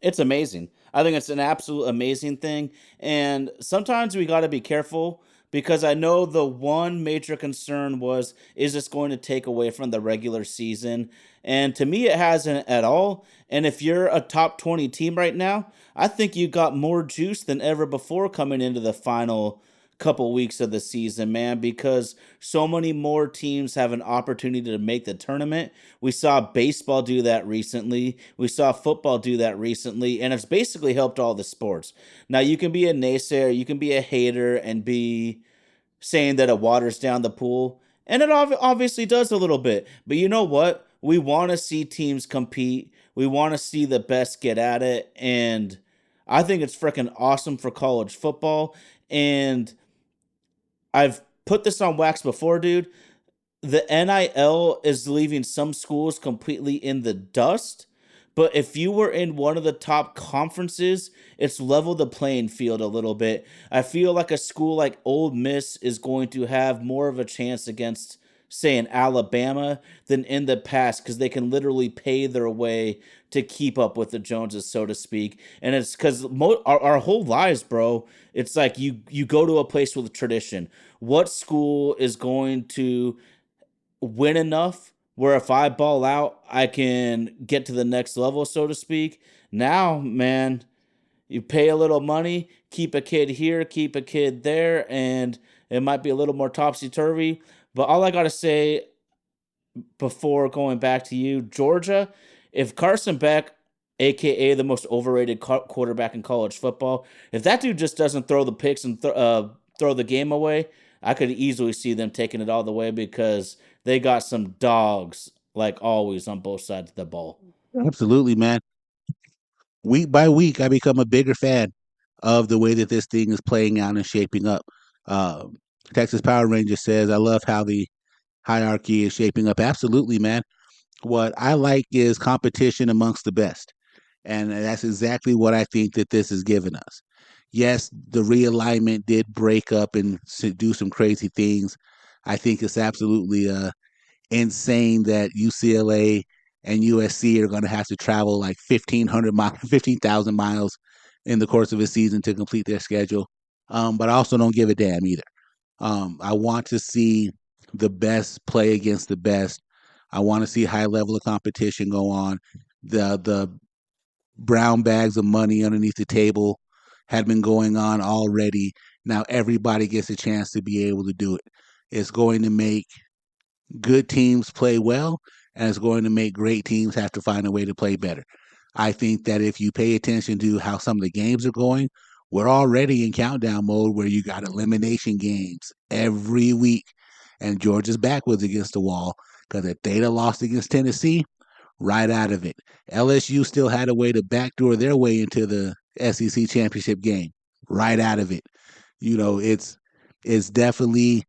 it's amazing. I think it's an absolute amazing thing. And sometimes we got to be careful because I know the one major concern was, is this going to take away from the regular season? And to me, it hasn't at all. And if you're a top 20 team right now, I think you got more juice than ever before coming into the final couple weeks of the season, man, because so many more teams have an opportunity to make the tournament. We saw baseball do that recently. We saw football do that recently, and it's basically helped all the sports. Now, you can be a naysayer, you can be a hater, and be saying that it waters down the pool, and it obviously does a little bit. But you know what? We want to see teams compete. We want to see the best get at it, and I think it's freaking awesome for college football. And I've put this on wax before, dude. The NIL is leaving some schools completely in the dust. But if you were in one of the top conferences, it's leveled the playing field a little bit. I feel like a school like Ole Miss is going to have more of a chance against, say, an Alabama than in the past because they can literally pay their way to keep up with the Joneses, so to speak. And it's because our whole lives, bro, it's like you go to a place with tradition. What school is going to win enough where if I ball out, I can get to the next level, so to speak? Now, man, you pay a little money, keep a kid here, keep a kid there, and it might be a little more topsy turvy. But all I got to say before going back to you, Georgia, if Carson Beck, aka the most overrated quarterback in college football, if that dude just doesn't throw the picks and throw the game away, I could easily see them taking it all the way because they got some dogs like always on both sides of the ball. Absolutely, man. Week by week, I become a bigger fan of the way that this thing is playing out and shaping up. Uh, Texas Power Ranger says, I love how the hierarchy is shaping up. Absolutely, man. What I like is competition amongst the best. And that's exactly what I think that this has given us. Yes, the realignment did break up and do some crazy things. I think it's absolutely insane that UCLA and USC are going to have to travel like 1,500 miles, 15,000 miles in the course of a season to complete their schedule. But I also don't give a damn either. I want to see the best play against the best. I want to see high level of competition go on. The brown bags of money underneath the table had been going on already. Now everybody gets a chance to be able to do it. It's going to make good teams play well, and it's going to make great teams have to find a way to play better. I think that if you pay attention to how some of the games are going, we're already in countdown mode where you got elimination games every week, and Georgia's backwards against the wall because if they'd have lost against Tennessee, right out of it. LSU still had a way to backdoor their way into the SEC championship game, right out of it. You know, it's definitely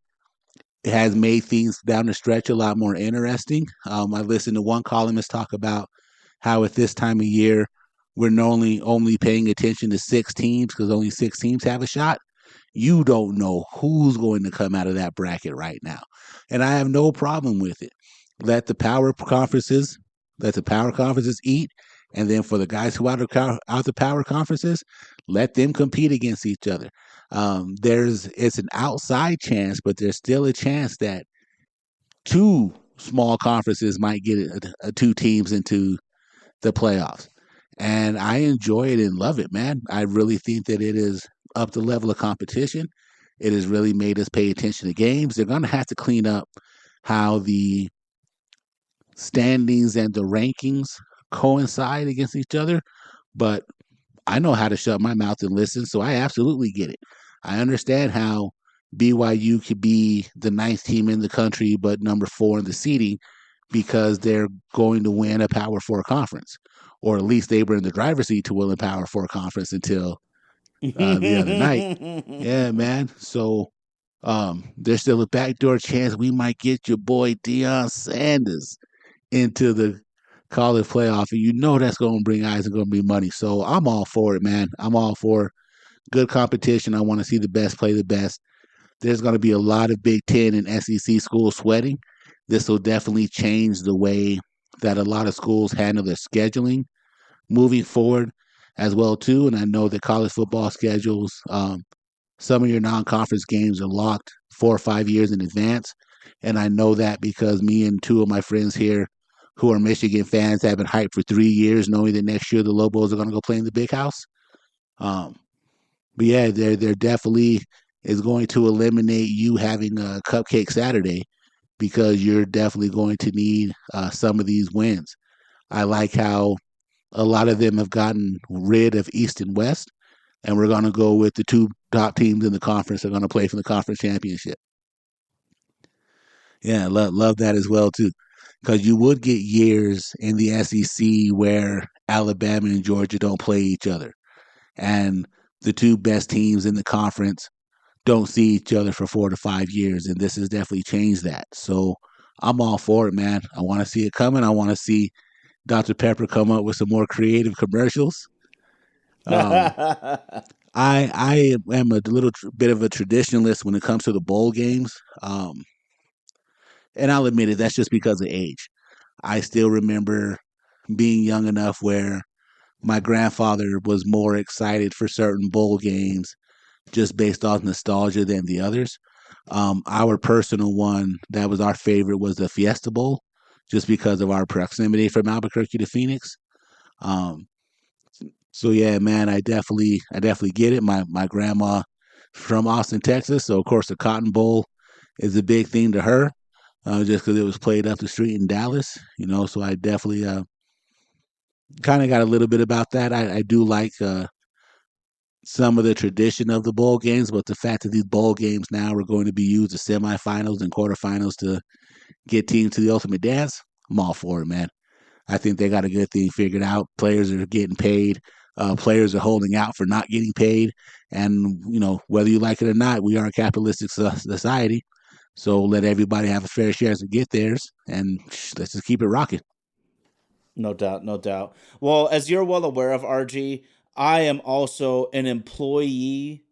it has made things down the stretch a lot more interesting. I listened to one columnist talk about how at this time of year we're not only paying attention to 6 teams because only 6 teams have a shot. You don't know who's going to come out of that bracket right now, and I have no problem with it. Let the power conferences, let the power conferences eat, And then for the guys who are out the power conferences, let them compete against each other. It's an outside chance, but there's still a chance that two small conferences might get two teams into the playoffs. And I enjoy it and love it, man. I really think that it is up the level of competition. It has really made us pay attention to games. They're going to have to clean up how the standings and the rankings coincide against each other, but I know how to shut my mouth and listen, so I absolutely get it. I understand how BYU could be the ninth team in the country, but number 4 in the seeding because they're going to win a Power Four conference, or at least they were in the driver's seat to win a Power Four conference until the other night. Yeah, man. So there's still a backdoor chance we might get your boy Deion Sanders into the college playoff, and you know that's going to bring eyes and going to be money. So I'm all for it, man. I'm all for good competition. I want to see the best play the best. There's going to be a lot of Big Ten and SEC schools sweating. This will definitely change the way that a lot of schools handle their scheduling moving forward as well too. And I know that college football schedules, some of your non-conference games are locked 4 or 5 years in advance. And I know that because me and two of my friends here who are Michigan fans have been hyped for 3 years, knowing that next year the Lobos are going to go play in the big house. Um, but yeah, there definitely is going to eliminate you having a cupcake Saturday because you're definitely going to need some of these wins. I like how a lot of them have gotten rid of East and West, and we're going to go with the two top teams in the conference are going to play for the conference championship. Yeah, love that as well too, because you would get years in the SEC where Alabama and Georgia don't play each other, and the two best teams in the conference don't see each other for 4 to 5 years, and this has definitely changed that. So I'm all for it, man. I want to see it coming. I want to see Dr. Pepper come up with some more creative commercials. Um, I am a little bit of a traditionalist when it comes to the bowl games, and I'll admit it. That's just because of age. I still remember being young enough where my grandfather was more excited for certain bowl games just based off nostalgia than the others. Our personal one that was our favorite was the Fiesta Bowl, just because of our proximity from Albuquerque to Phoenix. Um, so yeah, man, I definitely get it. My grandma from Austin, Texas, so of course the Cotton Bowl is a big thing to her, just because it was played up the street in Dallas. So I definitely kind of got a little bit about that. I do like some of the tradition of the bowl games, but the fact that these bowl games now are going to be used as semifinals and quarterfinals to get teams to the ultimate dance, I'm all for it, man. I think they got a good thing figured out. Players are getting paid. Players are holding out for not getting paid. And, whether you like it or not, we are a capitalistic society. So let everybody have a fair share to get theirs. And let's just keep it rocking. No doubt, no doubt. Well, as you're well aware of, RG, I am also an employee.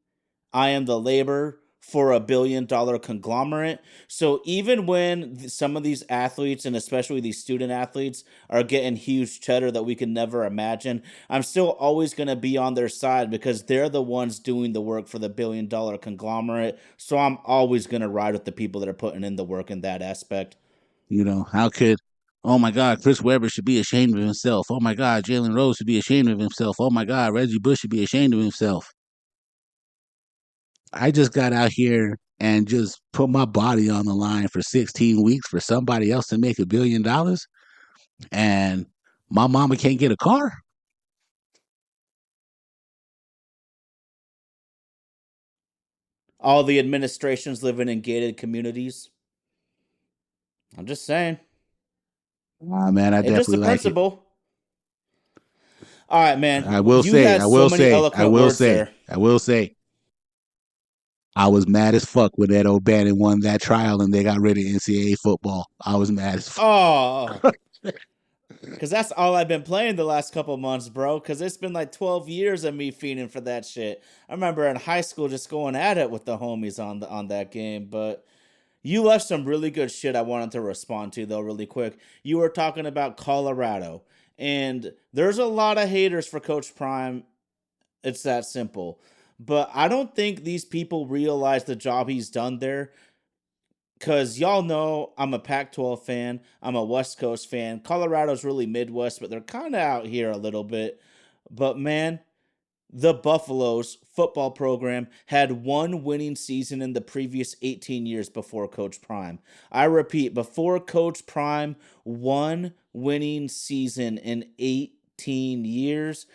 I am the labor for a $1 billion conglomerate. So even when some of these athletes, and especially these student athletes, are getting huge cheddar that we can never imagine, I'm still always going to be on their side because they're the ones doing the work for the $1 billion conglomerate. So I'm always going to ride with the people that are putting in the work in that aspect. How could, oh my God, Chris Webber should be ashamed of himself. Oh my God, Jalen Rose should be ashamed of himself. Oh my God, Reggie Bush should be ashamed of himself. I just got out here and just put my body on the line for 16 weeks for somebody else to make $1 billion, and my mama can't get a car. All the administrations living in gated communities. I'm just saying. Ah, man, I It's just a definitely like it. principle. All right, man. I will You say, had I so will many say, I eloquent will words say, there. I will say, I was mad as fuck when Ed O'Bannon won that trial and they got rid of NCAA football. I was mad as fuck. Oh, because that's all I've been playing the last couple months, bro. Because it's been like 12 years of me fiending for that shit. I remember in high school just going at it with the homies on that game. But you left some really good shit I wanted to respond to though, really quick. You were talking about Colorado And there's a lot of haters for Coach Prime. It's that simple. But I don't think these people realize the job he's done there. Because y'all know I'm a Pac 12 fan, I'm a West Coast fan. Colorado's really Midwest, but they're kind of out here a little bit. But man, the Buffaloes football program had one winning season in the previous 18 years before Coach Prime. I repeat, before Coach Prime, one winning season in 18 years.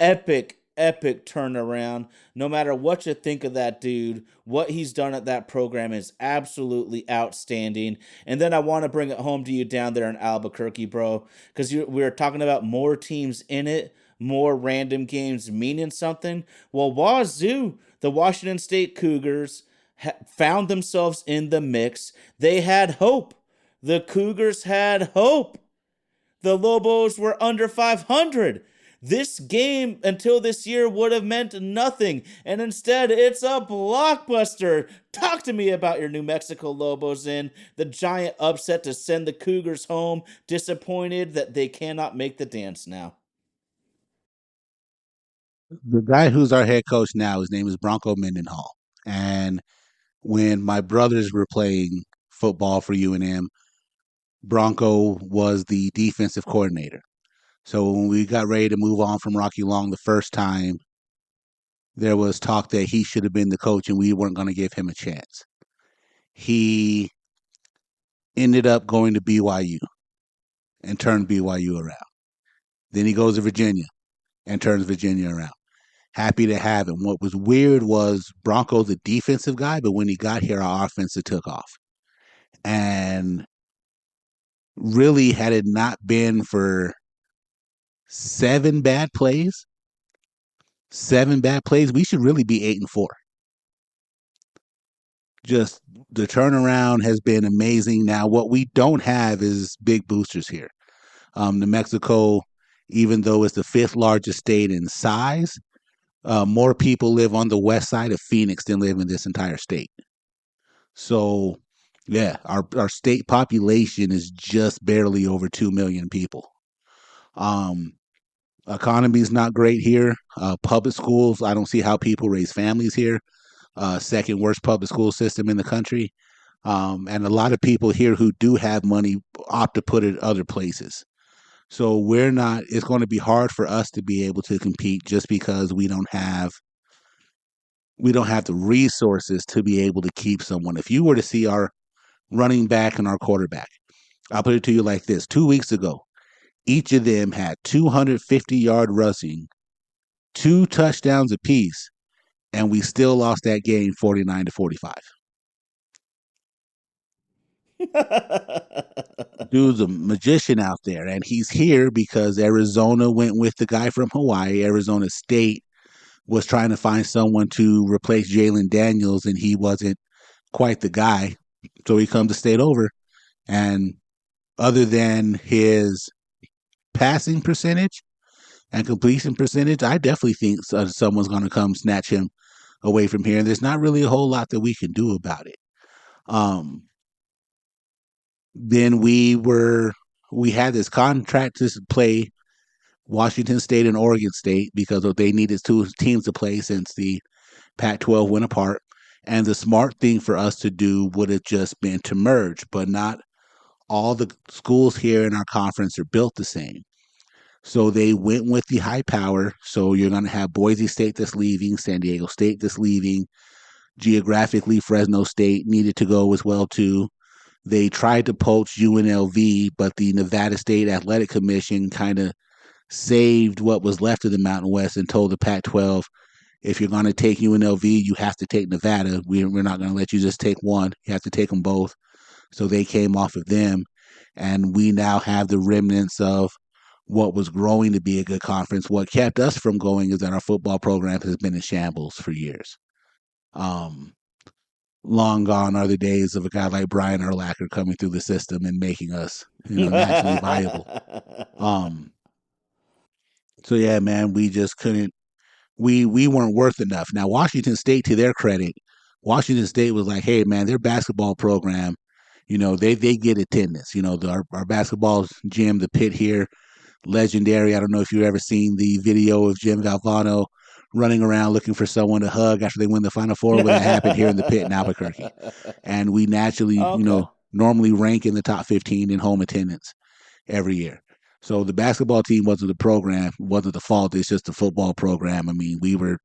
Epic turnaround. No matter what you think of that dude, what he's done at that program is absolutely outstanding. And then I want to bring it home to you down there in Albuquerque, bro, because we were talking about more teams in it, more random games meaning something. Well, Wazoo, the Washington State Cougars, found themselves in the mix. They had hope. The Cougars had hope. The Lobos were under 500. This game until this year would have meant nothing, and instead it's a blockbuster. Talk to me about your New Mexico Lobos in the giant upset to send the Cougars home, disappointed that they cannot make the dance now. The guy who's our head coach now, his name is Bronco Mendenhall. And when my brothers were playing football for UNM, Bronco was the defensive coordinator. So when we got ready to move on from Rocky Long the first time, there was talk that he should have been the coach and we weren't going to give him a chance. He ended up going to BYU and turned BYU around. Then he goes to Virginia and turns Virginia around. Happy to have him. What was weird was Bronco's a defensive guy, but when he got here, our offense took off. And really, had it not been for seven bad plays, we should really be 8-4. Just the turnaround has been amazing. Now, what we don't have is big boosters here. New Mexico, even though it's the fifth largest state in size, more people live on the west side of Phoenix than live in this entire state. So, yeah, our state population is just barely over 2 million people. Economy is not great here. Public schools, I don't see how people raise families here. Second worst public school system in the country. And a lot of people here who do have money opt to put it other places. So it's going to be hard for us to be able to compete just because we don't have the resources to be able to keep someone. If you were to see our running back and our quarterback, I'll put it to you like this. 2 weeks ago, each of them had 250-yard rushing, 2 touchdowns apiece, and we still lost that game 49-45. Dude's a magician out there, and he's here because Arizona went with the guy from Hawaii. Arizona State was trying to find someone to replace Jalen Daniels, and he wasn't quite the guy. So he comes to State over, and other than his passing percentage and completion percentage, I definitely think someone's going to come snatch him away from here. And there's not really a whole lot that we can do about it. Then we had this contract to play Washington State and Oregon State because they needed 2 teams to play since the Pac-12 went apart. And the smart thing for us to do would have just been to merge, but not all the schools here in our conference are built the same. So they went with the high power. So you're going to have Boise State that's leaving, San Diego State that's leaving. Geographically, Fresno State needed to go as well, too. They tried to poach UNLV, but the Nevada State Athletic Commission kind of saved what was left of the Mountain West and told the Pac-12, if you're going to take UNLV, you have to take Nevada. We're not going to let you just take one. You have to take them both. So they came off of them, and we now have the remnants of what was growing to be a good conference. What kept us from going is that our football program has been in shambles for years. Long gone are the days of a guy like Brian Urlacher coming through the system and making us, nationally viable. So yeah, man, we just couldn't. We weren't worth enough. Now, Washington State, to their credit, Washington State was like, hey, man, their basketball program, they get attendance. Our basketball gym, the pit here, legendary. I don't know if you've ever seen the video of Jim Valvano running around looking for someone to hug after they win the Final Four. Well, that happened here in the pit in Albuquerque. And we naturally, Okay. normally rank in the top 15 in home attendance every year. So the basketball team wasn't the program, wasn't the fault. It's just the football program. I mean, we were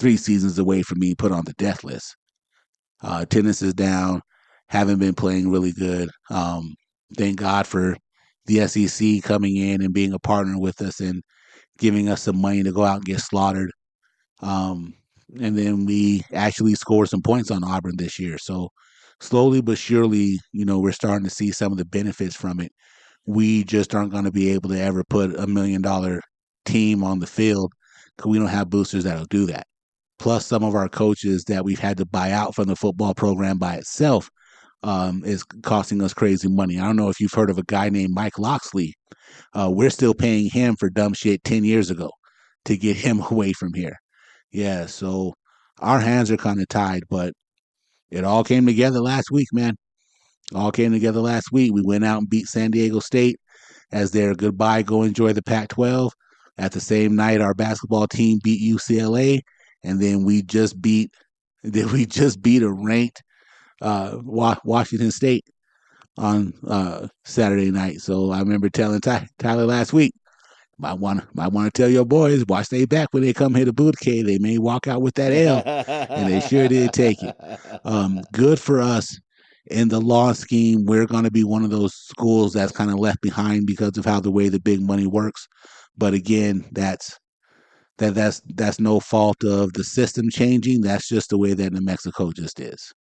3 seasons away from being put on the death list. Attendance is down. Haven't been playing really good. Thank God for the SEC coming in and being a partner with us and giving us some money to go out and get slaughtered. Um, and then we actually scored some points on Auburn this year. So slowly but surely, we're starting to see some of the benefits from it. We just aren't going to be able to ever put $1 million team on the field because we don't have boosters that'll do that. Plus, some of our coaches that we've had to buy out from the football program by itself is costing us crazy money. I don't know if you've heard of a guy named Mike Loxley. We're still paying him for dumb shit 10 years ago to get him away from here. Yeah, so our hands are kind of tied, but it all came together last week, man. All came together last week. We went out and beat San Diego State as their goodbye, go enjoy the Pac 12. At the same night, our basketball team beat UCLA, and then we just beat a ranked Washington State on Saturday night. So I remember telling Tyler last week, might want to tell your boys, watch they back when they come here to Bootcade. They may walk out with that L, and they sure did take it. Good for us. In the law scheme, we're going to be one of those schools that's kind of left behind because of how the way the big money works. But again, that's no fault of the system changing. That's just the way that New Mexico just is.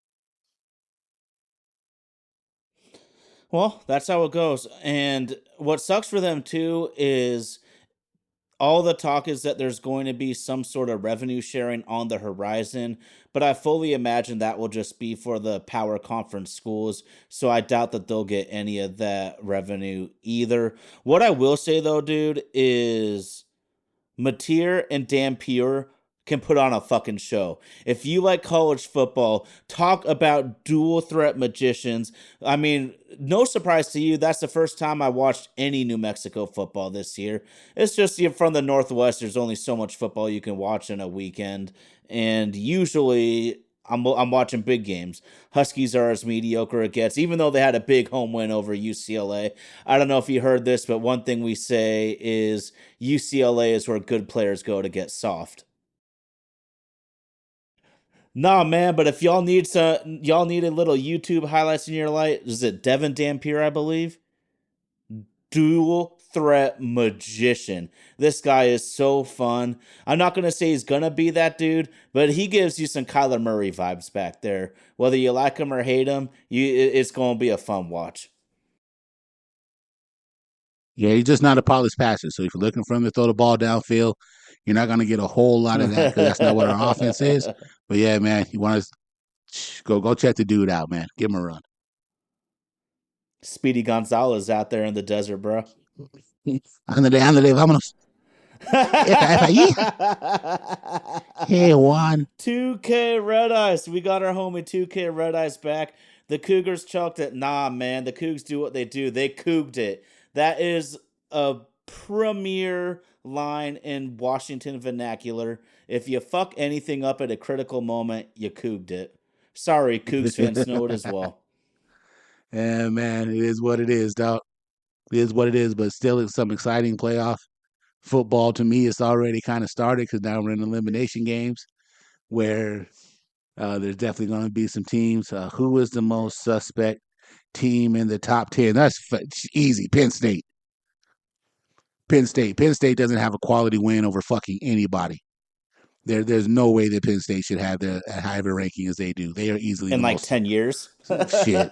Well, that's how it goes. And what sucks for them too is all the talk is that there's going to be some sort of revenue sharing on the horizon, but I fully imagine that will just be for the power conference schools. So I doubt that they'll get any of that revenue either. What I will say though, dude, is Mateer and Dampier can put on a fucking show. If you like college football, talk about dual threat magicians. I mean, no surprise to you, that's the first time I watched any New Mexico football this year. It's just you're from the Northwest, there's only so much football you can watch in a weekend. And usually I'm watching big games. Huskies are as mediocre it gets, even though they had a big home win over UCLA. I don't know if you heard this, but one thing we say is UCLA is where good players go to get soft. Nah, man, but if y'all need a little YouTube highlights in your light. Is it Devin Dampier, I believe? Dual threat magician. This guy is so fun. I'm not gonna say he's gonna be that dude, but he gives you some Kyler Murray vibes back there. Whether you like him or hate him, it's gonna be a fun watch. Yeah, he's just not a polished passer. So if you're looking for him to throw the ball downfield, you're not going to get a whole lot of that because that's not what our offense is. But yeah, man, you want to go check the dude out, man. Give him a run. Speedy Gonzalez out there in the desert, bro. Ándale, vámonos. Yeah. Hey, Juan. 2K Red Ice. We got our homie 2K Red Ice back. The Cougars chalked it. Nah, man. The Cougs do what they do. They couged it. That is a premier line in Washington vernacular. If you fuck anything up at a critical moment, you couged it. Sorry, Cougs fans know it as well. Yeah, man, it is what it is, dog. It is what it is, but still, it's some exciting playoff football to me. It's already kind of started because now we're in elimination games where there's definitely going to be some teams. Who is the most suspect team in the top 10? That's easy. Penn State. Penn State. Penn State doesn't have a quality win over fucking anybody. There's no way that Penn State should have the high of a ranking as they do. They are easily In the like most 10 years. shit.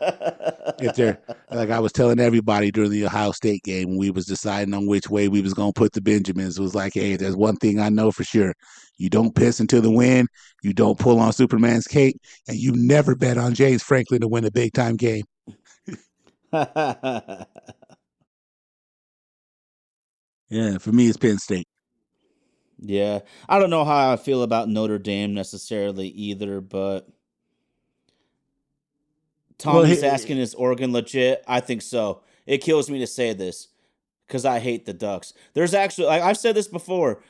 If they're like I was telling everybody during the Ohio State game when we was deciding on which way we was gonna put the Benjamins, it was like, hey, there's one thing I know for sure. You don't piss into the wind, you don't pull on Superman's cape, and you never bet on James Franklin to win a big time game. Yeah, for me it's Penn State. Yeah. I don't know how I feel about Notre Dame necessarily either, but Well, Tommy's asking, is Oregon legit? I think so. It kills me to say this. because I hate the Ducks. There's actually, like I've said this before,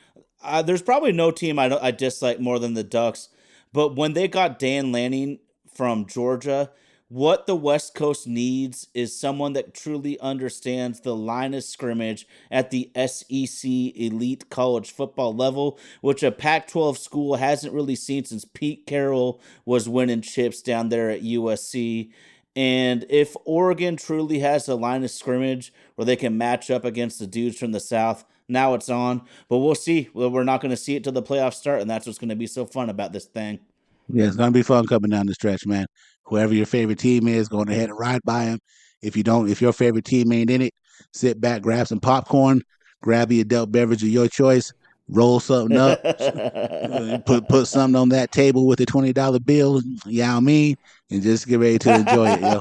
there's probably no team I dislike more than the Ducks. But when they got Dan Lanning from Georgia, what the West Coast needs is someone that truly understands the line of scrimmage at the SEC elite college football level, which a Pac 12 school hasn't really seen since Pete Carroll was winning chips down there at USC. And if Oregon truly has a line of scrimmage where they can match up against the dudes from the South, now it's on. But we'll see. Well, we're not going to see it till the playoffs start, and that's what's going to be so fun about this thing. Yeah, it's gonna be fun coming down the stretch, man. Whoever your favorite team is, going ahead and ride by them. If your favorite team ain't in it, sit back, grab some popcorn, grab your adult beverage of your choice, roll something up, put something on that table with a $20 bill, you know what I mean, and just get ready to enjoy it, yo.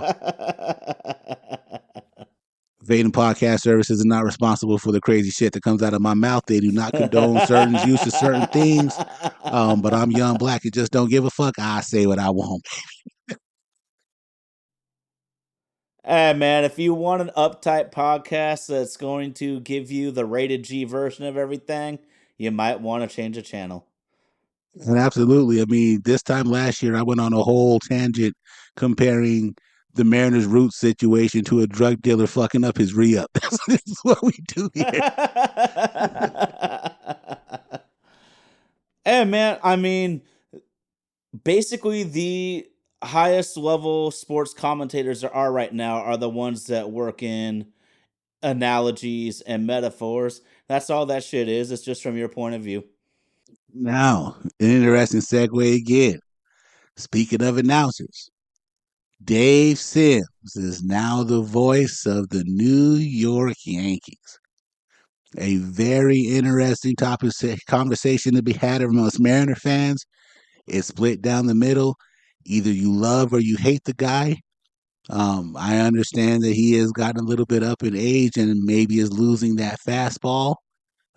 Vaden Podcast Services are not responsible for the crazy shit that comes out of my mouth. They do not condone certain use of certain things. But I'm young, black, and just don't give a fuck. I say what I want. Hey man, if you want an uptight podcast that's going to give you the rated G version of everything, you might want to change the channel. And absolutely. I mean, this time last year, I went on a whole tangent comparing the Mariners' root situation to a drug dealer fucking up his re up. This is what we do here. Hey man, I mean, basically the highest level sports commentators there are right now are the ones that work in analogies and metaphors. That's all that shit is. It's just from your point of view. Now, an interesting segue again. Speaking of announcers, Dave Sims is now the voice of the New York Yankees. A very interesting topic conversation to be had amongst Mariner fans. It's split down the middle. Either you love or you hate the guy. I understand that he has gotten a little bit up in age and maybe is losing that fastball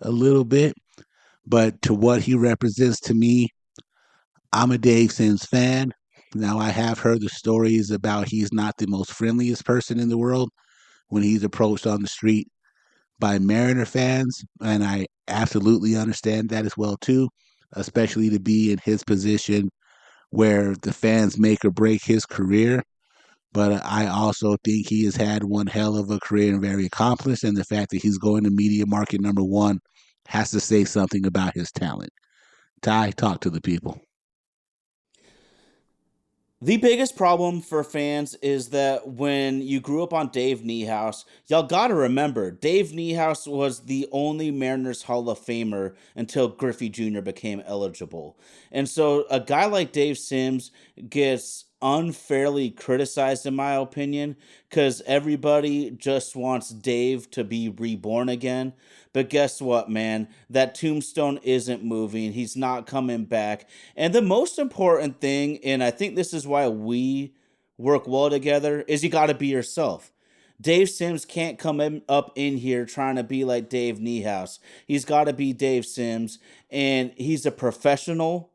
a little bit. But to what he represents to me, I'm a Dave Sims fan. Now, I have heard the stories about he's not the most friendliest person in the world when he's approached on the street by Mariner fans. And I absolutely understand that as well, too, especially to be in his position where the fans make or break his career. But I also think he has had one hell of a career and very accomplished. And the fact that he's going to media market number one has to say something about his talent. Ty, talk to the people. The biggest problem for fans is that when you grew up on Dave Niehaus, y'all gotta remember, Dave Niehaus was the only Mariners Hall of Famer until Griffey Jr. became eligible. And so a guy like Dave Sims gets unfairly criticized, in my opinion, because everybody just wants Dave to be reborn again. But guess what, man? That tombstone isn't moving. He's not coming back. And the most important thing, and I think this is why we work well together, is you got to be yourself. Dave Sims can't up in here trying to be like Dave Niehaus. He's got to be Dave Sims, and he's a professional.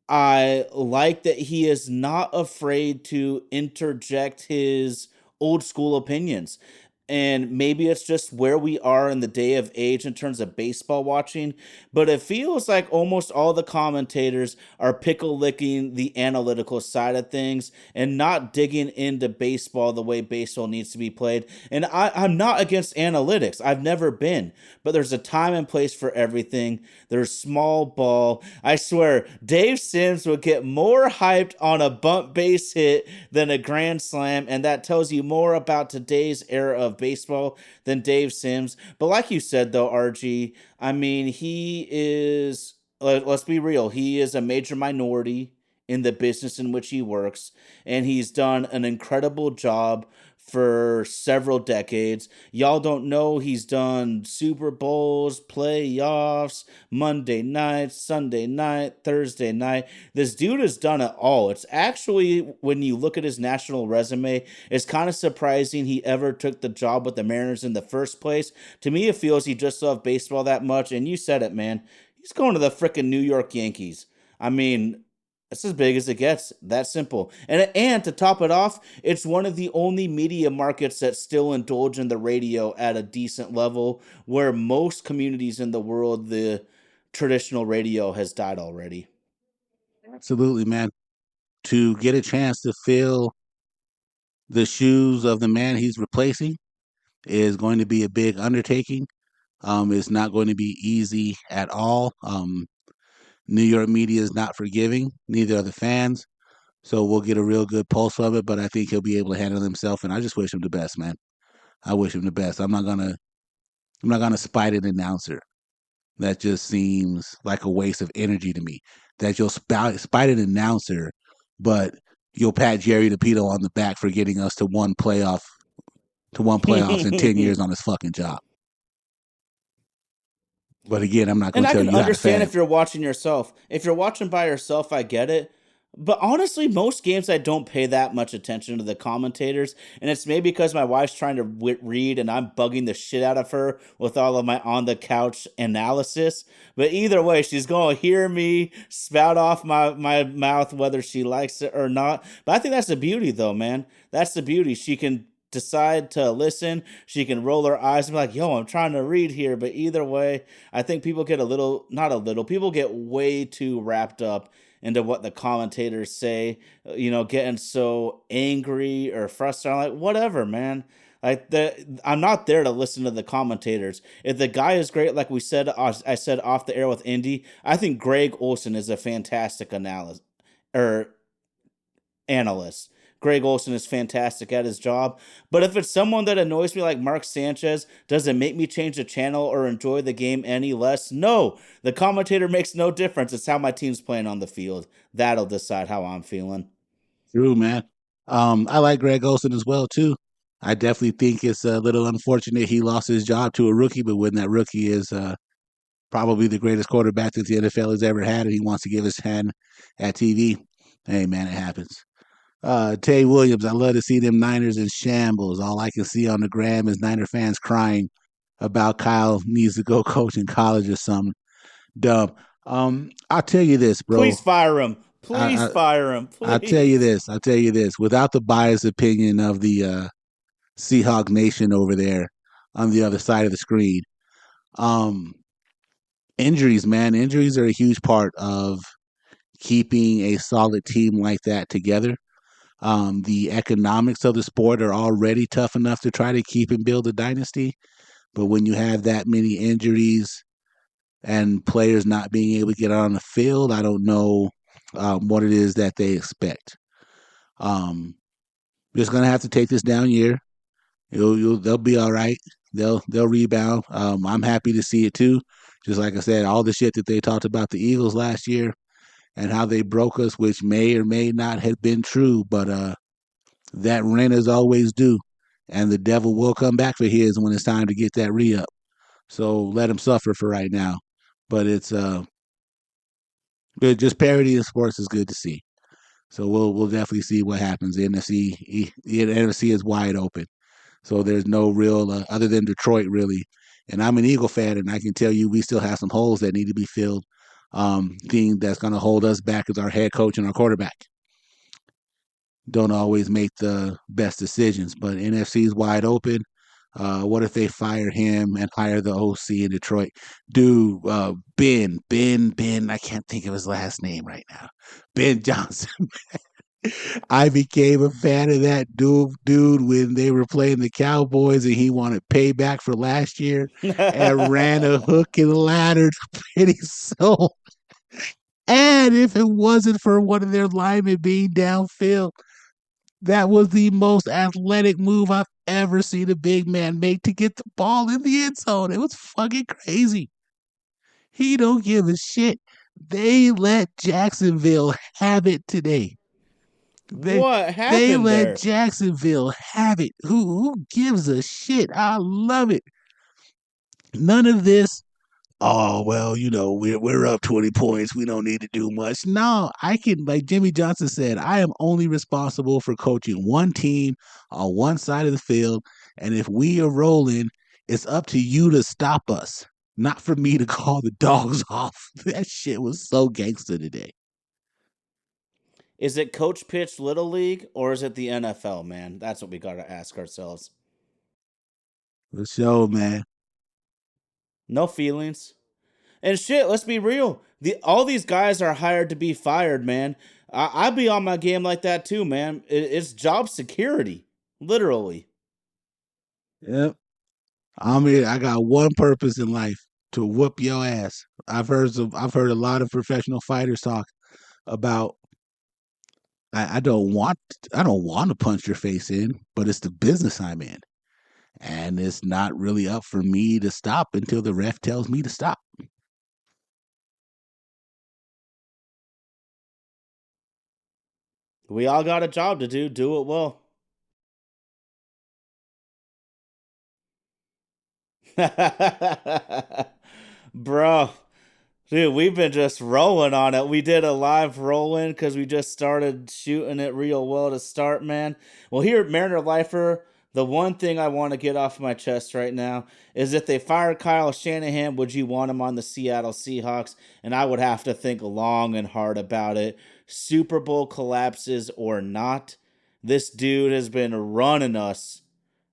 I like that he is not afraid to interject his old school opinions. And maybe it's just where we are in the day of age in terms of baseball watching, but it feels like almost all the commentators are pickle licking the analytical side of things and not digging into baseball the way baseball needs to be played. And I'm not against analytics, I've never been, but there's a time and place for everything. There's small ball. I swear, Dave Sims would get more hyped on a bunt base hit than a grand slam, and that tells you more about today's era of baseball than Dave Sims. But like you said, though, RG, I mean, he is, let's be real, he is a major minority in the business in which he works, and he's done an incredible job for several decades. Y'all don't know he's done Super Bowls, playoffs, Monday night, Sunday night, Thursday night. This dude has done it all. It's actually, when you look at his national resume, it's kind of surprising he ever took the job with the Mariners in the first place. To me, it feels he just loved baseball that much. And you said it, man. He's going to the freaking New York Yankees. I mean, It's as big as it gets. That simple. And to top it off, it's one of the only media markets that still indulge in the radio at a decent level, where most communities in the world, the traditional radio has died already. Absolutely, man. To get a chance to fill the shoes of the man he's replacing is going to be a big undertaking. It's not going to be easy at all. New York media is not forgiving, neither are the fans. So we'll get a real good pulse of it, but I think he'll be able to handle himself, and I just wish him the best, man. I wish him the best. I'm not gonna spite an announcer. That just seems like a waste of energy to me. That you'll spite an announcer, but you'll pat Jerry DePito on the back for getting us to one playoffs in 10 years on his fucking job. But again, I'm not And going to I tell can you how to understand fan. if you're watching yourself. If you're watching by yourself, I get it. But honestly, most games I don't pay that much attention to the commentators, and it's maybe because my wife's trying to read and I'm bugging the shit out of her with all of my on the couch analysis. But either way, she's going to hear me spout off my mouth whether she likes it or not. But I think that's the beauty, though, man. That's the beauty. She can decide to listen. She can roll her eyes and be like, yo, I'm trying to read here. But either way, I think people get not a little, people get way too wrapped up into what the commentators say, getting so angry or frustrated. I'm like, whatever, man. I'm not there to listen to the commentators. If the guy is great, like I said off the air with Indy, I think Greg Olson is a fantastic analyst or analyst. Greg Olson is fantastic at his job. But if it's someone that annoys me like Mark Sanchez, does it make me change the channel or enjoy the game any less? No. The commentator makes no difference. It's how my team's playing on the field. That'll decide how I'm feeling. True, man. I like Greg Olson as well too. I definitely think it's a little unfortunate he lost his job to a rookie, but when that rookie is probably the greatest quarterback that the NFL has ever had, and he wants to give his hand at TV, hey man, it happens. Tay Williams, I love to see them Niners in shambles. All I can see on the gram is Niner fans crying about Kyle needs to go coach in college or something dumb. I'll tell you this, bro. Please fire him. Please I, fire him. I'll tell you Please. this. I'll tell you this. Without the biased opinion of the Seahawk Nation over there on the other side of the screen, um, injuries, man, injuries are a huge part of keeping a solid team like that together. The economics of the sport are already tough enough to try to keep and build a dynasty, but when you have that many injuries and players not being able to get on the field, I don't know what it is that they expect. Um, just gonna have to take this down year. They'll be all right. They'll rebound. I'm happy to see it too. Just like I said, all the shit that they talked about the Eagles last year and how they broke us, which may or may not have been true, but that rent is always due, and the devil will come back for his when it's time to get that re up. So let him suffer for right now. But it's good. Just parity in sports is good to see. So we'll definitely see what happens. The NFC is wide open. So there's no real other than Detroit really. And I'm an Eagle fan, and I can tell you we still have some holes that need to be filled. Thing that's going to hold us back is our head coach and our quarterback. Don't always make the best decisions, but NFC is wide open. What if they fire him and hire the OC in Detroit? Dude, Ben, I can't think of his last name right now. Ben Johnson. I became a fan of that dude when they were playing the Cowboys and he wanted payback for last year and ran a hook and ladder to pity soul. And if it wasn't for one of their linemen being downfield, that was the most athletic move I've ever seen a big man make to get the ball in the end zone. It was fucking crazy. He don't give a shit. They let Jacksonville have it today. They What they happened let there? Jacksonville have it. Who gives a shit? I love it. None of this. Oh well, we're up 20 points. We don't need to do much. No, I can, like Jimmy Johnson said, I am only responsible for coaching one team on one side of the field, and if we are rolling, it's up to you to stop us, not for me to call the dogs off. That shit was so gangster today. Is it coach pitch little league or is it the NFL, man? That's what we got to ask ourselves. For sure, man. No feelings. And shit, let's be real. All these guys are hired to be fired, man. I'd be on my game like that too, man. It's job security, literally. Yep. I mean, I got one purpose in life: to whoop your ass. I've heard a lot of professional fighters talk about I I don't want to punch your face in, but it's the business I'm in. And it's not really up for me to stop until the ref tells me to stop. We all got a job to do. Do it well. Bro, dude, we've been just rolling on it. We did a live rolling because we just started shooting it real well to start, man. Well, here at Mariner Lifer, the one thing I want to get off my chest right now is if they fire Kyle Shanahan, would you want him on the Seattle Seahawks? And I would have to think long and hard about it. Super Bowl collapses or not, this dude has been running us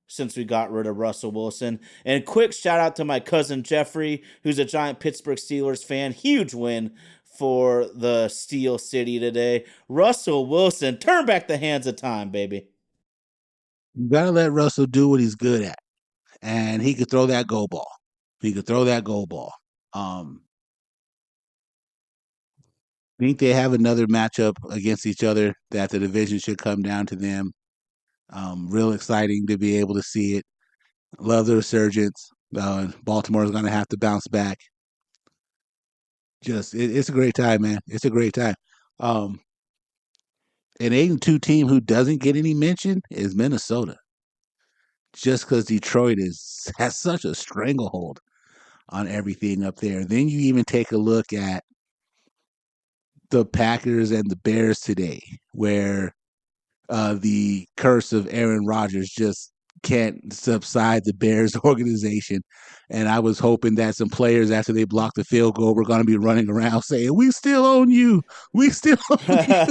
since we got rid of Russell Wilson. And quick shout out to my cousin Jeffrey, who's a giant Pittsburgh Steelers fan. Huge win for the Steel City today. Russell Wilson, turn back the hands of time, baby. You gotta let Russell do what he's good at. And he could throw that go ball. He could throw that go ball. Um, I think they have another matchup against each other that the division should come down to them. Real exciting to be able to see it. Love the resurgence. Baltimore is going to have to bounce back. It's a great time, man. It's a great time. Um, an 8-2 team who doesn't get any mention is Minnesota, just because Detroit has such a stranglehold on everything up there. Then you even take a look at the Packers and the Bears today, where the curse of Aaron Rodgers just can't subside the Bears organization. And I was hoping that some players, after they blocked the field goal, were going to be running around saying, "We still own you. We still own you."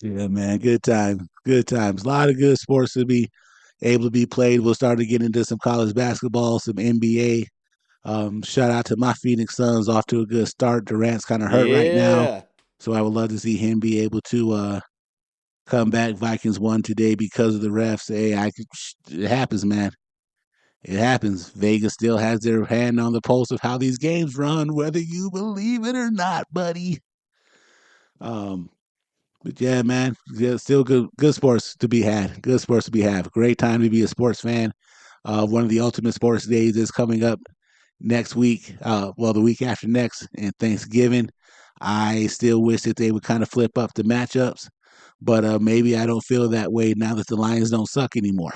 Yeah, man. Good times. Good times. A lot of good sports to be able to be played. We'll start to get into some college basketball, some NBA. Shout out to my Phoenix Suns, off to a good start. Durant's kind of hurt right now, Yeah. so I would love to see him be able to come back. Vikings won today because of the refs. Hey, it happens, man. It happens. Vegas still has their hand on the pulse of how these games run, whether you believe it or not, buddy. Um, but yeah, man, yeah, still good sports to be had. Good sports to be had. Great time to be a sports fan. One of the ultimate sports days is coming up next week. Well, the week after next, and Thanksgiving. I still wish that they would kind of flip up the matchups, but maybe I don't feel that way now that the Lions don't suck anymore.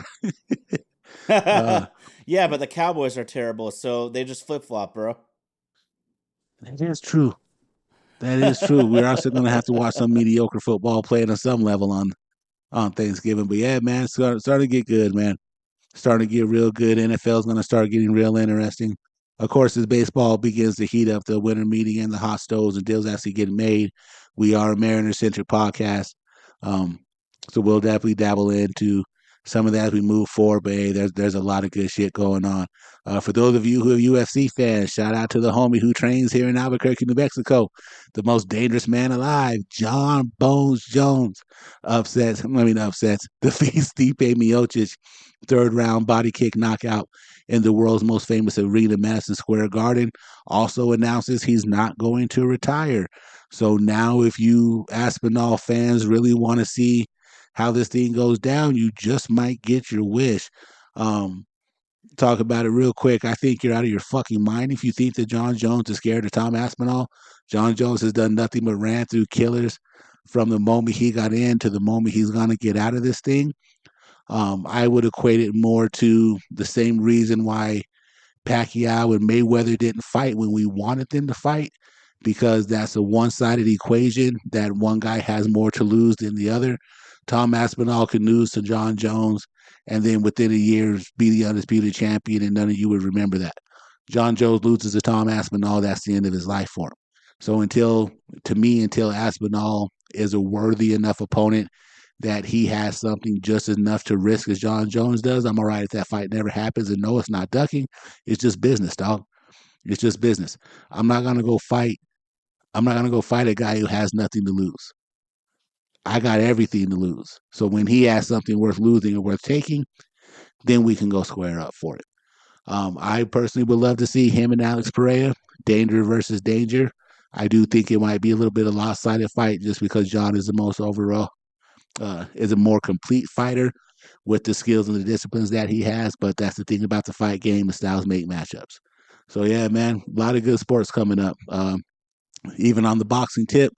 Uh, Yeah, but the Cowboys are terrible, so they just flip flop, bro. that is true. That is true. We're also going to have to watch some mediocre football playing on some level on Thanksgiving. But yeah, man, it's starting to get good, man. Starting to get real good. NFL is going to start getting real interesting. Of course, as baseball begins to heat up, the winter meeting and the hot stoves and deals actually getting made. We are a Mariner centric podcast. Um, so we'll definitely dabble into some of that as we move forward. But hey, there's a lot of good shit going on. For those of you who are UFC fans, shout out to the homie who trains here in Albuquerque, New Mexico, the most dangerous man alive, John Bones Jones, defeats Stipe Miocic, third round body kick knockout in the world's most famous arena, Madison Square Garden. Also announces he's not going to retire. So now, if you Aspinall fans really want to see how this thing goes down, you just might get your wish. Um, Talk about it real quick. I think you're out of your fucking mind if you think that John Jones is scared of Tom Aspinall. John Jones has done nothing but ran through killers from the moment he got in to the moment he's going to get out of this thing. I would equate it more to the same reason why Pacquiao and Mayweather didn't fight when we wanted them to fight, because that's a one-sided equation that one guy has more to lose than the other. Tom Aspinall could lose to John Jones and then within a year be the undisputed champion, and none of you would remember that. John Jones loses to Tom Aspinall, that's the end of his life for him. So until Aspinall is a worthy enough opponent that he has something just enough to risk as John Jones does, I'm all right if that fight never happens. And no, it's not ducking. It's just business, dog. It's just business. I'm not gonna go fight. I'm not gonna go fight a guy who has nothing to lose. I got everything to lose. So when he has something worth losing or worth taking, then we can go square up for it. I personally would love to see him and Alex Pereira, danger versus danger. I do think it might be a little bit of a lopsided fight just because John is the most overall, is a more complete fighter with the skills and the disciplines that he has. But that's the thing about the fight game, the styles make matchups. So yeah, man, a lot of good sports coming up. Even on the boxing tip,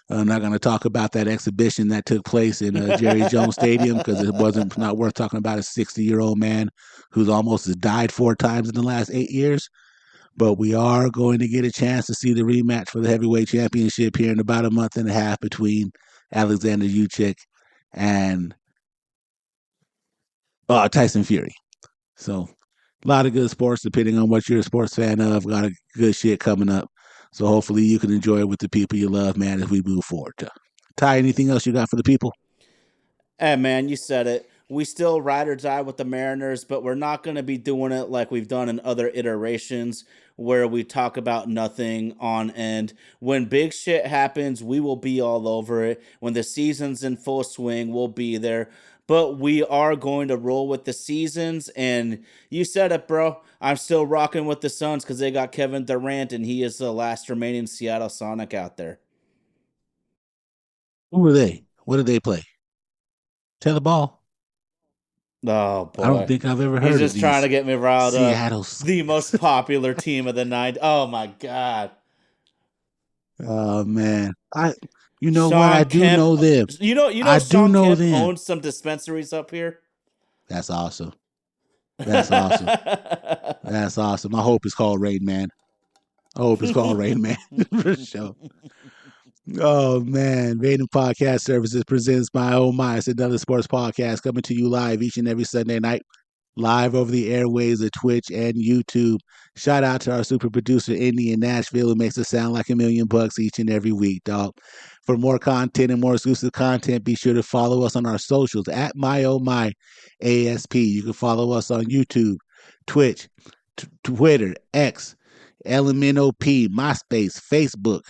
I'm not going to talk about that exhibition that took place in Jerry Jones Stadium because it wasn't not worth talking about a 60-year-old man who's almost died 4 times in the last 8 years. But we are going to get a chance to see the rematch for the heavyweight championship here in about a month and a half between Alexander Usyk and Tyson Fury. So a lot of good sports, depending on what you're a sports fan of. A lot of good shit coming up. So hopefully you can enjoy it with the people you love, man, as we move forward. Ty, anything else you got for the people? Hey, man, you said it. We still ride or die with the Mariners, but we're not going to be doing it like we've done in other iterations where we talk about nothing on end. When big shit happens, we will be all over it. When the season's in full swing, we'll be there. But we are going to roll with the seasons. And you said it, bro. I'm still rocking with the Suns because they got Kevin Durant, and he is the last remaining Seattle Sonic out there. Who are they? What did they play? Tell the ball. Oh I don't boy. think I've ever He's heard of just trying these to get me riled up. Seattle The Sounders. most popular team of the night. Oh my god. Oh man, you know what? I Sean do Kemp. know them. You know I do Sean know Kemp them. owns some dispensaries up here. That's awesome. That's awesome. That's awesome. I hope it's called Rain Man. I hope it's called Rain Man for sure. Oh man, Raiden Podcast Services presents My Oh My. It's another sports podcast coming to you live each and every Sunday night, live over the airways of Twitch and YouTube. Shout out to our super producer Indy in Nashville who makes it sound like $1,000,000 each and every week, dog. For more content and more exclusive content, be sure to follow us on our socials at My Oh My ASP. You can follow us on YouTube, Twitch, Twitter, X, LMNOP, MySpace, Facebook.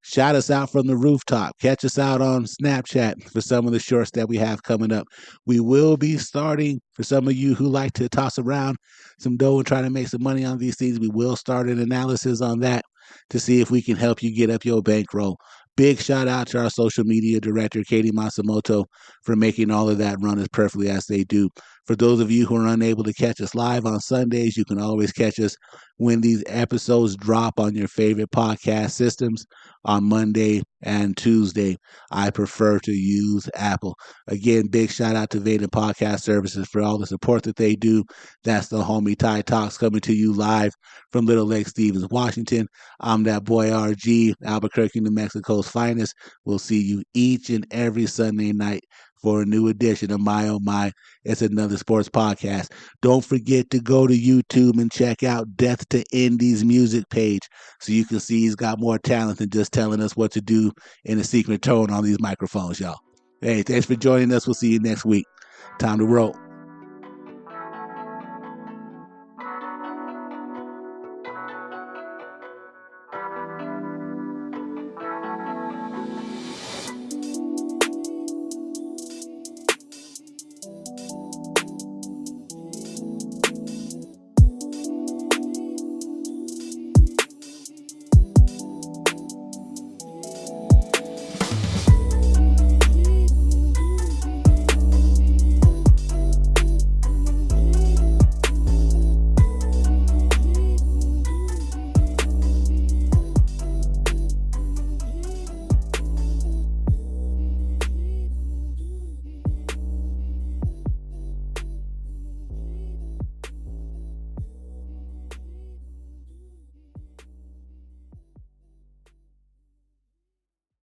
Shout us out from the rooftop. Catch us out on Snapchat for some of the shorts that we have coming up. We will be starting, for some of you who like to toss around some dough and try to make some money on these things, we will start an analysis on that to see if we can help you get up your bankroll. Big shout out to our social media director, Katie Masamoto, for making all of that run as perfectly as they do. For those of you who are unable to catch us live on Sundays, you can always catch us when these episodes drop on your favorite podcast systems on Monday and Tuesday. I prefer to use Apple. Again, big shout out to Vaden Podcast Services for all the support that they do. That's the homie Ty Talks coming to you live from Little Lake Stevens, Washington. I'm that boy RG, Albuquerque, New Mexico's finest. We'll see you each and every Sunday night for a new edition of My Oh My. It's another sports podcast. Don't forget to go to YouTube and check out Death to Indies music page so you can see he's got more talent than just telling us what to do in a secret tone on these microphones, y'all. Hey, thanks for joining us. We'll see you next week. Time to roll.